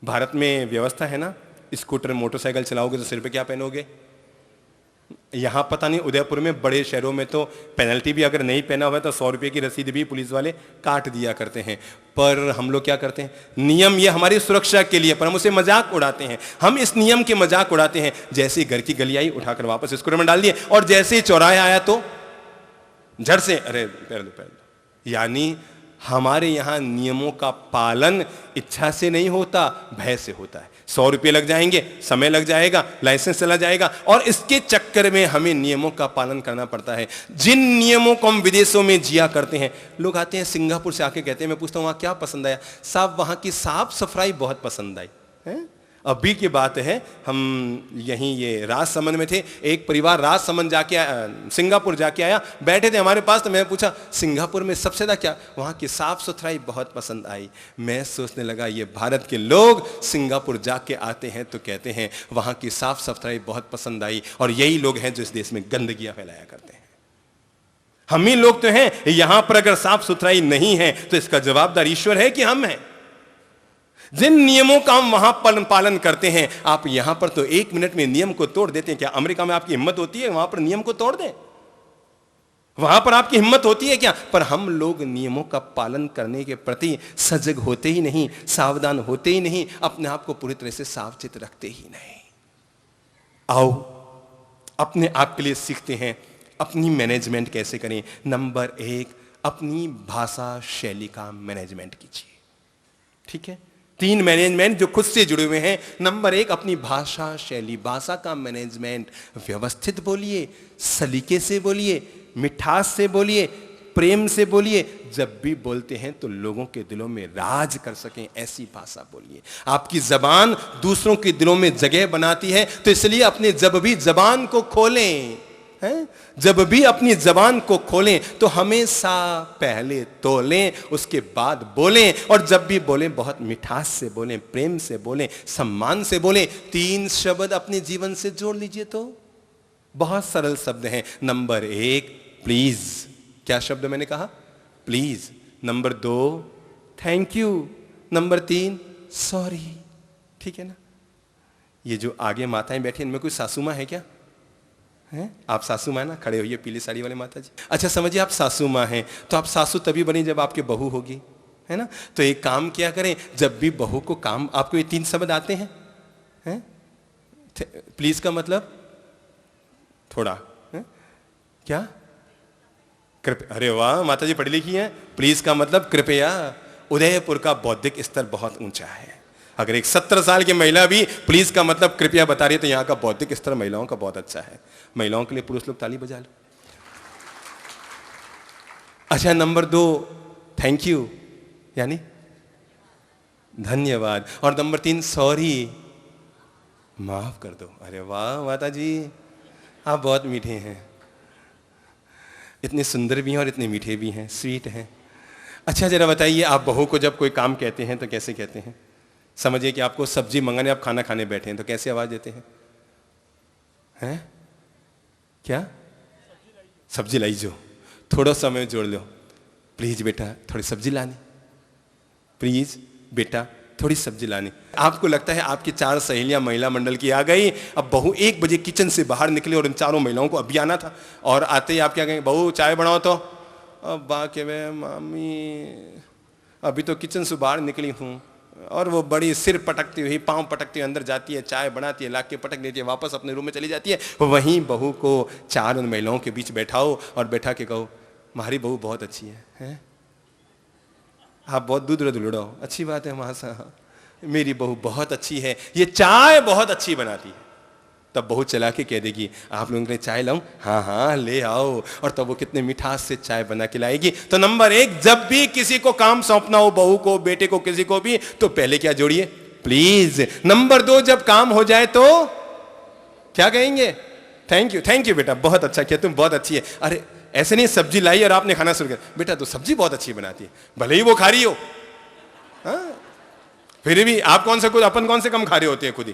भारत में व्यवस्था है ना, स्कूटर मोटरसाइकिल चलाओगे तो सिर पे क्या पहनोगे? यहाँ पता नहीं, उदयपुर में, बड़े शहरों में तो पेनल्टी भी, अगर नहीं पहना हुआ तो 100 रुपये की रसीद भी पुलिस वाले काट दिया करते हैं। पर हम लोग क्या करते हैं? नियम ये हमारी सुरक्षा के लिए, पर हम उसे मजाक उड़ाते हैं। हम इस नियम के मजाक उड़ाते हैं। जैसे ही घर की गली आई, उठाकर वापस स्कूटर में डाल दिए, और जैसे ही चौराहे आया तो झट से अरे पैर दो। यानी हमारे यहाँ नियमों का पालन इच्छा से नहीं होता, भय से होता है। 100 रुपये लग जाएंगे, समय लग जाएगा, लाइसेंस चला जाएगा, और इसके चक्कर में हमें नियमों का पालन करना पड़ता है। जिन नियमों को हम विदेशों में जिया करते हैं, लोग आते हैं सिंगापुर से आके कहते हैं, मैं पूछता हूँ वहाँ क्या पसंद आया? साहब वहाँ की साफ सफाई बहुत पसंद आई है। अभी की बात है, हम यहीं ये राजसमंद में थे, एक परिवार राजसमंद जाके सिंगापुर जाके आया, बैठे थे हमारे पास, तो मैं पूछा सिंगापुर में सबसे ज़्यादा क्या? वहाँ की साफ सुथराई बहुत पसंद आई। मैं सोचने लगा, ये भारत के लोग सिंगापुर जाके आते हैं तो कहते हैं वहाँ की साफ सुथराई बहुत पसंद आई, और यही लोग हैं जो इस देश में गंदगियाँ फैलाया करते हैं। हम ही लोग तो हैं। यहाँ पर अगर साफ सुथराई नहीं है तो इसका जवाबदार ईश्वर है कि हम हैं? जिन नियमों का हम वहां पालन करते हैं, आप यहां पर तो 1 मिनट में नियम को तोड़ देते हैं। क्या अमेरिका में आपकी हिम्मत होती है वहां पर नियम को तोड़ दें? वहां पर आपकी हिम्मत होती है क्या? पर हम लोग नियमों का पालन करने के प्रति सजग होते ही नहीं, सावधान होते ही नहीं, अपने आप को पूरी तरह से सावचेत रखते ही नहीं। आओ अपने आप के लिए सीखते हैं अपनी मैनेजमेंट कैसे करें। नंबर 1, अपनी भाषा शैली का मैनेजमेंट कीजिए। ठीक है, 3 मैनेजमेंट जो खुद से जुड़े हुए हैं। नंबर 1, अपनी भाषा शैली, भाषा का मैनेजमेंट। व्यवस्थित बोलिए, सलीके से बोलिए, मिठास से बोलिए, प्रेम से बोलिए। जब भी बोलते हैं तो लोगों के दिलों में राज कर सकें, ऐसी भाषा बोलिए। आपकी जबान दूसरों के दिलों में जगह बनाती है, तो इसलिए अपने जब भी जबान को खोलें, जब भी अपनी जबान को खोलें तो हमेशा पहले तोलें, उसके बाद बोलें, और जब भी बोलें बहुत मिठास से बोलें, प्रेम से बोलें, सम्मान से बोलें। 3 शब्द अपने जीवन से जोड़ लीजिए तो बहुत सरल शब्द हैं। Number 1, please. क्या शब्द मैंने कहा? Please. Number 2, thank you. Number 3, sorry. ठीक है ना? ये जो आगे माताएं बैठी, इनमें कोई सासू माँ है क्या? हैं? आप सासू माँ ना, खड़े होइए, पीली साड़ी वाले माता जी। अच्छा समझिए आप सासू माँ हैं, तो आप सासू तभी बनी जब आपकी बहू होगी, है ना? तो एक काम किया करें, जब भी बहू को काम, आपको ये 3 शब्द आते हैं? प्लीज का मतलब थोड़ा है? क्या? कृपया। अरे वाह, माता जी पढ़ी लिखी हैं। प्लीज का मतलब कृपया। उदयपुर का बौद्धिक स्तर बहुत ऊंचा है। अगर एक 17 साल की महिला भी प्लीज का मतलब कृपया बता रही है, तो यहाँ का बौद्धिक स्तर महिलाओं का बहुत अच्छा है। महिलाओं के लिए पुरुष लोग ताली बजा लो। अच्छा, नंबर 2, थैंक यू, यानी धन्यवाद। और नंबर 3, सॉरी, माफ कर दो। अरे वाह माता जी, आप बहुत मीठे हैं। इतने सुंदर भी हैं और इतने मीठे भी हैं, स्वीट हैं। अच्छा जरा बताइए, आप बहू को जब कोई काम कहते हैं तो कैसे कहते हैं? समझिए कि आपको सब्जी मंगाने, आप खाना खाने बैठे हैं, तो कैसे आवाज देते हैं? हैं? क्या? सब्जी लाई जो, थोड़ा समय जोड़ लो। प्लीज बेटा थोड़ी सब्जी लानी, प्लीज बेटा थोड़ी सब्जी लानी। आपको लगता है आपकी 4 सहेलियां महिला मंडल की आ गई, अब बहू 1 बजे किचन से बाहर निकले और इन 4 महिलाओं को अभी आना था, और आते ही आप क्या कहेंगे? बहू चाय बनाओ तो। अब बाके वे मामी अभी तो किचन से बाहर निकली हूँ, और वो बड़ी सिर पटकती हुई, पाँव पटकती हुई अंदर जाती है, चाय बनाती है, लाके पटक देती है, वापस अपने रूम में चली जाती है। वहीं बहू को चार उन महिलाओं के बीच बैठाओ और बैठा के कहो, हमारी बहू बहुत अच्छी है? आप बहुत दूध दुलड़ाओ, अच्छी बात है वहां से, मेरी बहू बहुत अच्छी है, ये चाय बहुत अच्छी बनाती है। तब बहू चला के कह देगी, आप लोगों के लिए चाय लाऊं? हाँ हाँ ले आओ। और तब वो कितने मिठास से चाय बना के लाएगी। तो नंबर 1, जब भी किसी को काम सौंपना हो, बहू को, बेटे को, किसी को भी, तो पहले क्या जोड़िए? प्लीज। नंबर 2, जब काम हो जाए तो क्या कहेंगे? थैंक यू बेटा, बहुत अच्छा किया, तुम बहुत अच्छी है। अरे ऐसे नहीं, सब्जी लाई और आपने खाना शुरू किया, बेटा तो सब्जी बहुत अच्छी बनाती है, भले ही वो खा रही हो, फिर भी आप कौन से खुद, अपन कौन से कम खा रहे होते हैं खुद ही,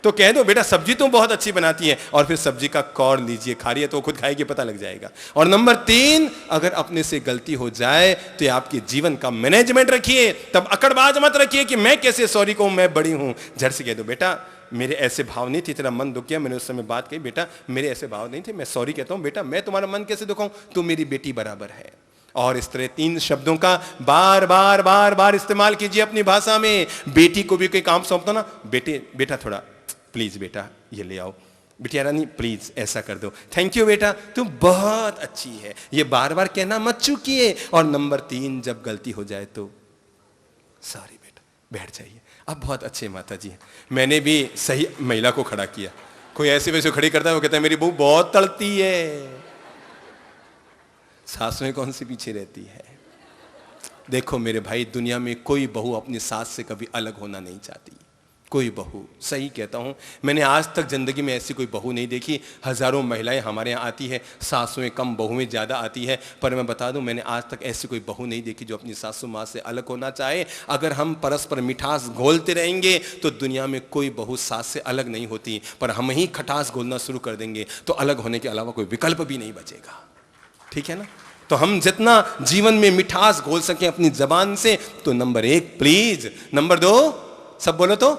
तो कह दो बेटा सब्जी तो बहुत अच्छी बनाती है, और फिर सब्जी का कौर लीजिए, खा रही है तो खुद खाएगी, पता लग जाएगा। और नंबर 3, अगर अपने से गलती हो जाए तो आपके जीवन का मैनेजमेंट रखिए, तब अकड़बाज मत रखिए कि मैं कैसे सॉरी कहूं, मैं बड़ी हूं। झट से कह दो, बेटा मेरे ऐसे भाव नहीं थे, तेरा मन दुख गया, मैंने उस समय बात कही, बेटा मेरे ऐसे भाव नहीं थे, मैं सॉरी कहता हूं, बेटा मैं तुम्हारा मन कैसे दुखाऊं, तू मेरी बेटी बराबर है। और इस तरह 3 शब्दों का बार बार बार बार इस्तेमाल कीजिए अपनी भाषा में। बेटी को भी कोई काम सौंपता ना, बेटा थोड़ा प्लीज बेटा ये ले आओ, बिटिया रानी प्लीज ऐसा कर दो, थैंक यू बेटा तुम बहुत अच्छी है, ये बार बार कहना मत चूकिए। और नंबर 3, जब गलती हो जाए तो सॉरी बेटा, बैठ जाइए, अब बहुत अच्छे माता जी हैं। मैंने भी सही महिला को खड़ा किया, कोई ऐसे वैसे खड़ी करता है, वो कहता है मेरी बहू बहुत तड़ती है। सासुएं कौन सी पीछे रहती है? देखो मेरे भाई, दुनिया में कोई बहू अपनी सास से कभी अलग होना नहीं चाहती, कोई बहू, सही कहता हूं, मैंने आज तक जिंदगी में ऐसी कोई बहू नहीं देखी। हजारों महिलाएं हमारे यहाँ आती है, सासुएं कम बहुएं ज्यादा आती है, पर मैं बता दूं मैंने आज तक ऐसी कोई बहू नहीं देखी जो अपनी सासू माँ से अलग होना चाहे। अगर हम परस्पर मिठास घोलते रहेंगे तो दुनिया में कोई बहू सास से अलग नहीं होती, पर हम ही खटास घोलना शुरू कर देंगे तो अलग होने के अलावा कोई विकल्प भी नहीं बचेगा। ठीक है ना? तो हम जितना जीवन में मिठास घोल सकें अपनी जबान से, तो नंबर 1 प्लीज, नंबर 2 सब बोलो तो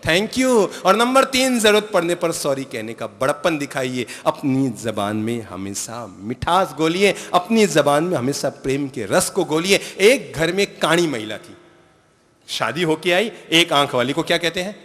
थैंक यू, और नंबर 3 जरूरत पड़ने पर सॉरी कहने का बड़प्पन दिखाइए। अपनी जबान में हमेशा मिठास घोलिए, अपनी जबान में हमेशा प्रेम के रस को घोलिए। एक घर में काणी महिला थी, शादी होके आई, एक आंख वाली को क्या कहते हैं?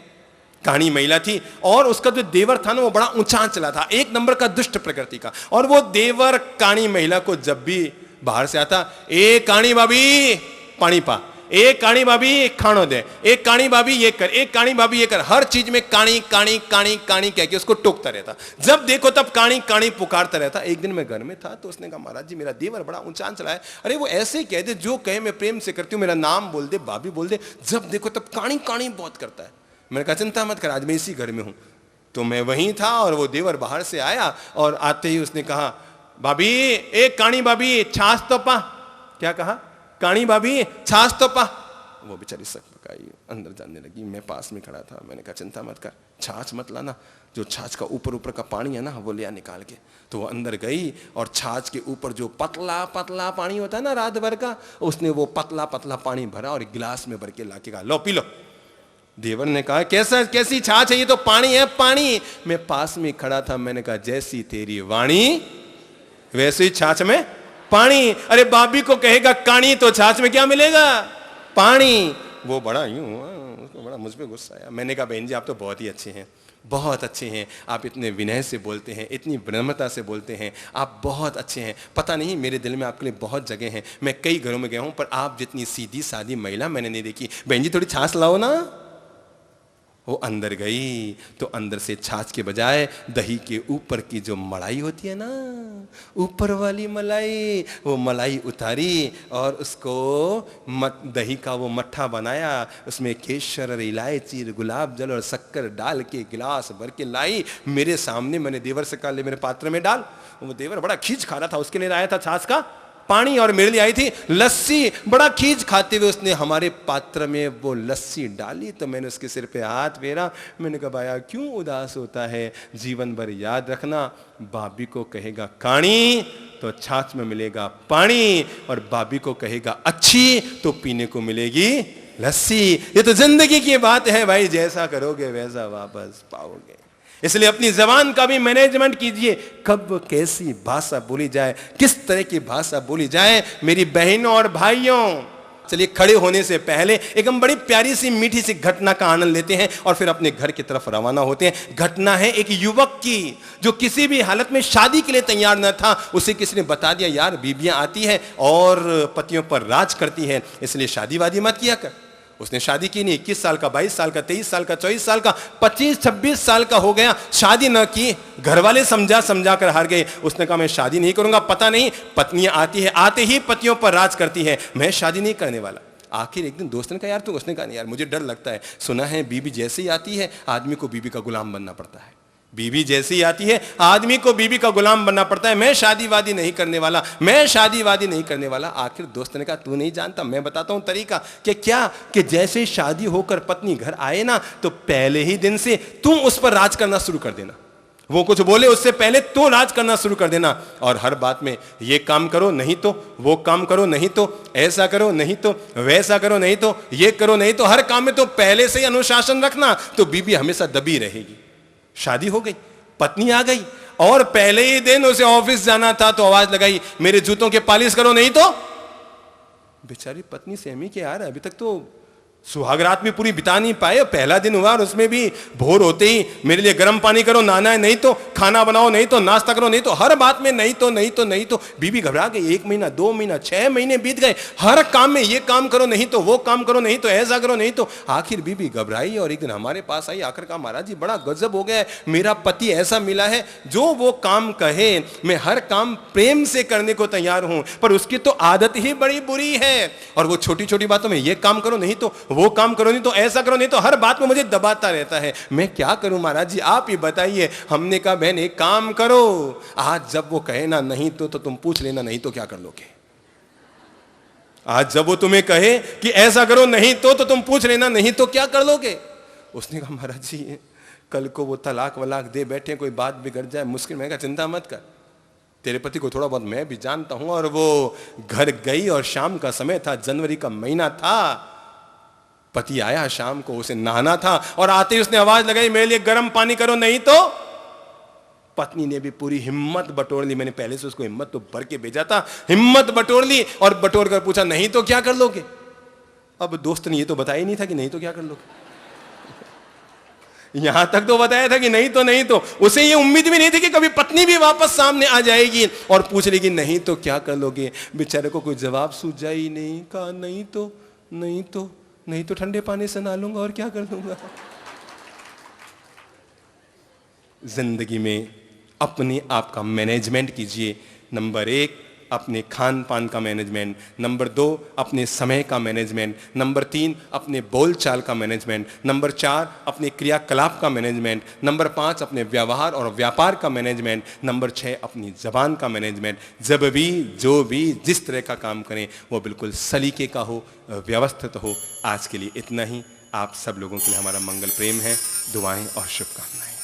काणी महिला थी, और उसका जो देवर था ना वो बड़ा ऊंचा चला था, एक नंबर का दुष्ट प्रकृति का। और वो देवर काणी महिला को जब भी बाहर से आता, ए काणी भाभी पानी पा, एक काणी भाभी खानो दे, एक काणी भाभी ये कर, एक काणी भाभी ये कर, हर चीज में काणी काणी काणी काणी कह के उसको टोकता रहता। जब देखो तब काणी काणी पुकारता रहता। एक दिन मैं घर में था तो उसने कहा महाराज जी मेरा देवर बड़ा ऊंचान चला है। अरे वो ऐसे ही कह दे, जो कहे मैं प्रेम से करती हूँ, मेरा नाम बोल दे, भाभी बोल दे, जब देखो तब काणी काणी बहुत करता है। मैंने कहा चिंता मत कर, आज मैं इसी घर में हूं। तो मैं वहीं था और वो देवर बाहर से आया, और आते ही उसने कहा भाभी, एक काणी भाभी छाछ तो पा। क्या कहा? काणी भाभी छाछ तो पा। वो बेचारी सक पकाई अंदर जाने लगी, मैं पास में खड़ा था। मैंने कहा चिंता मत कर, छाछ मत लाना, जो छाछ का ऊपर ऊपर का पानी है ना वो लिया निकाल के। तो वो अंदर गई और छाछ के ऊपर जो पतला पतला पानी होता है ना रात भर का, उसने वो पतला पतला पानी भरा और गिलास में भर के लाके कहा लो पी लो। देवर ने कहा कैसी छाछ है? ये तो पानी है, पानी। मैं पास में खड़ा था, मैंने कहा जैसी तेरी वाणी वैसे ही छाछ में पानी। अरे भाभी को कहेगा काणी तो छाछ में क्या मिलेगा? पानी। वो बड़ा यूं, उसको बड़ा मुझ पे गुस्सा आया। मैंने कहा बहन जी आप तो बहुत ही अच्छे हैं, बहुत अच्छे हैं, आप इतने विनय से बोलते हैं, इतनी विनम्रता से बोलते हैं, आप बहुत अच्छे हैं। पता नहीं मेरे दिल में आपके लिए बहुत जगह है, मैं कई घरों में गया हूं, पर आप जितनी सीधी सादी महिला मैंने नहीं देखी। बहन जी थोड़ी छाछ लाओ ना। वो अंदर गई तो अंदर से छाछ के बजाय दही के ऊपर की जो मलाई होती है ना, ऊपर वाली मलाई, वो मलाई उतारी और उसको दही का वो मट्ठा बनाया। उसमें केसर और इलायची, गुलाब जल और शक्कर डाल के गिलास भर के लाई मेरे सामने। मैंने देवर से कहा ले मेरे पात्र में डाल। वो देवर बड़ा खींच खा रहा था, उसके लिए आया था छाछ का पानी और मेरे लिए आई थी लस्सी। बड़ा खींच खाते हुए उसने हमारे पात्र में वो लस्सी डाली तो मैंने उसके सिर पे हाथ फेरा। मैंने कहा भाया क्यों उदास होता है? जीवन भर याद रखना, भाभी को कहेगा काणी तो छाछ में मिलेगा पानी, और भाभी को कहेगा अच्छी तो पीने को मिलेगी लस्सी। ये तो जिंदगी की बात है भाई, जैसा करोगे वैसा वापस पाओगे। इसलिए अपनी जबान का भी मैनेजमेंट कीजिए। कब कैसी भाषा बोली जाए, किस तरह की भाषा बोली जाए मेरी बहनों और भाइयों। चलिए खड़े होने से पहले एक हम बड़ी प्यारी सी मीठी सी घटना का आनंद लेते हैं और फिर अपने घर की तरफ रवाना होते हैं। घटना है एक युवक की जो किसी भी हालत में शादी के लिए तैयार न था। उसे किसी ने बता दिया यार बीबियां आती है और पतियों पर राज करती है, इसलिए शादी वादी मत किया कर। उसने शादी की नहीं। 21 साल का, 22 साल का, 23 साल का, 24 साल का, 25-26 साल का हो गया, शादी न की। घर वाले समझा कर हार गए। उसने कहा मैं शादी नहीं करूंगा। पता नहीं पत्नियां आती है, आते ही पतियों पर राज करती है, मैं शादी नहीं करने वाला। आखिर एक दिन दोस्त ने कहा यार तू, उसने कहा नहीं यार मुझे डर लगता है, सुना है बीबी जैसे ही आती है आदमी को बीबी का गुलाम बनना पड़ता है। बीबी जैसी ही आती है आदमी को बीबी का गुलाम बनना पड़ता है, मैं शादीवादी नहीं करने वाला, मैं शादीवादी नहीं करने वाला। आखिर दोस्त ने कहा तू नहीं जानता, मैं बताता हूं तरीका। कि जैसे शादी होकर पत्नी घर आए ना तो पहले ही दिन से तुम उस पर राज करना शुरू कर देना। वो कुछ बोले उससे पहले तो राज करना शुरू कर देना। और हर बात में ये काम करो नहीं तो, वो काम करो नहीं तो, ऐसा करो नहीं तो, वैसा करो नहीं तो, ये करो नहीं तो, हर काम में तो पहले से ही अनुशासन रखना, तो बीबी हमेशा दबी रहेगी। शादी हो गई, पत्नी आ गई और पहले ही दिन उसे ऑफिस जाना था तो आवाज लगाई मेरे जूतों के पालिश करो नहीं तो। बेचारी पत्नी सहमी के यार अभी तक तो सुहाग रात भी पूरी बिता नहीं पाए, पहला दिन हुआ और उसमें भी भोर होते ही मेरे लिए गर्म पानी करो, नहाना है नहीं तो, खाना बनाओ नहीं तो, नाश्ता करो नहीं तो, हर बात में नहीं तो नहीं तो नहीं तो। बीबी घबरा गई। 1 महीना, 2 महीना, 6 महीने बीत गए, हर काम में ये काम करो नहीं तो, वो काम करो नहीं तो, ऐसा करो नहीं तो। आखिर बीबी घबराई और एक दिन हमारे पास आई, आखिर कहा महाराज जी बड़ा गजब हो गया है, मेरा पति ऐसा मिला है जो वो काम कहे मैं हर काम प्रेम से करने को तैयार हूं, पर उसकी तो आदत ही बड़ी बुरी है और वो छोटी छोटी बातों में ये काम करो नहीं तो, वो काम करो नहीं तो, ऐसा करो नहीं तो, हर बात में मुझे दबाता रहता है। मैं क्या करूं महाराज जी आप ही बताइए। हमने कहा बहन एक काम करो, आज जब वो कहे ना नहीं तो तुम पूछ लेना नहीं तो क्या कर लोगे। आज जब वो तुम्हें कहे कि ऐसा करो नहीं तो तुम पूछ लेना नहीं तो क्या कर लोगे। उसने कहा महाराज जी कल को वो तलाक वलाक दे बैठे, कोई बात बिगड़ जाए मुश्किल। मैं कहा चिंता मत कर, तेरे पति को थोड़ा बहुत मैं भी जानता हूं। और वो घर गई और शाम का समय था, जनवरी का महीना था। पति आया शाम को, उसे नहाना था और आते ही उसने आवाज लगाई मेरे लिए गर्म पानी करो नहीं तो। पत्नी ने भी पूरी हिम्मत बटोर ली। मैंने पहले से उसको हिम्मत तो भर के भेजा था, हिम्मत बटोर ली और बटोर कर पूछा नहीं तो क्या कर लोगे। अब दोस्त ने ये तो बताया नहीं था कि नहीं तो क्या कर लोगे। यहां तक तो बताया था कि नहीं तो नहीं तो। उसे ये उम्मीद भी नहीं थी कि कभी पत्नी भी वापस सामने आ जाएगी और पूछ लेगी नहीं तो क्या कर लोगे। बेचारे को कोई जवाब सूझा ही नहीं। कहा नहीं तो नहीं तो नहीं तो ठंडे पानी से नहा लूंगा और क्या कर लूंगा। जिंदगी में अपने आप का मैनेजमेंट कीजिए। नंबर 1 अपने खान पान का मैनेजमेंट, नंबर 2 अपने समय का मैनेजमेंट, नंबर 3 अपने बोलचाल का मैनेजमेंट, नंबर 4 अपने क्रियाकलाप का मैनेजमेंट, नंबर 5 अपने व्यवहार और व्यापार का मैनेजमेंट, नंबर 6 अपनी जबान का मैनेजमेंट। जब भी जो भी जिस तरह का काम करें वो बिल्कुल सलीके का हो, व्यवस्थित हो। आज के लिए इतना ही। आप सब लोगों के लिए हमारा मंगल प्रेम है, दुआएं और शुभकामनाएं।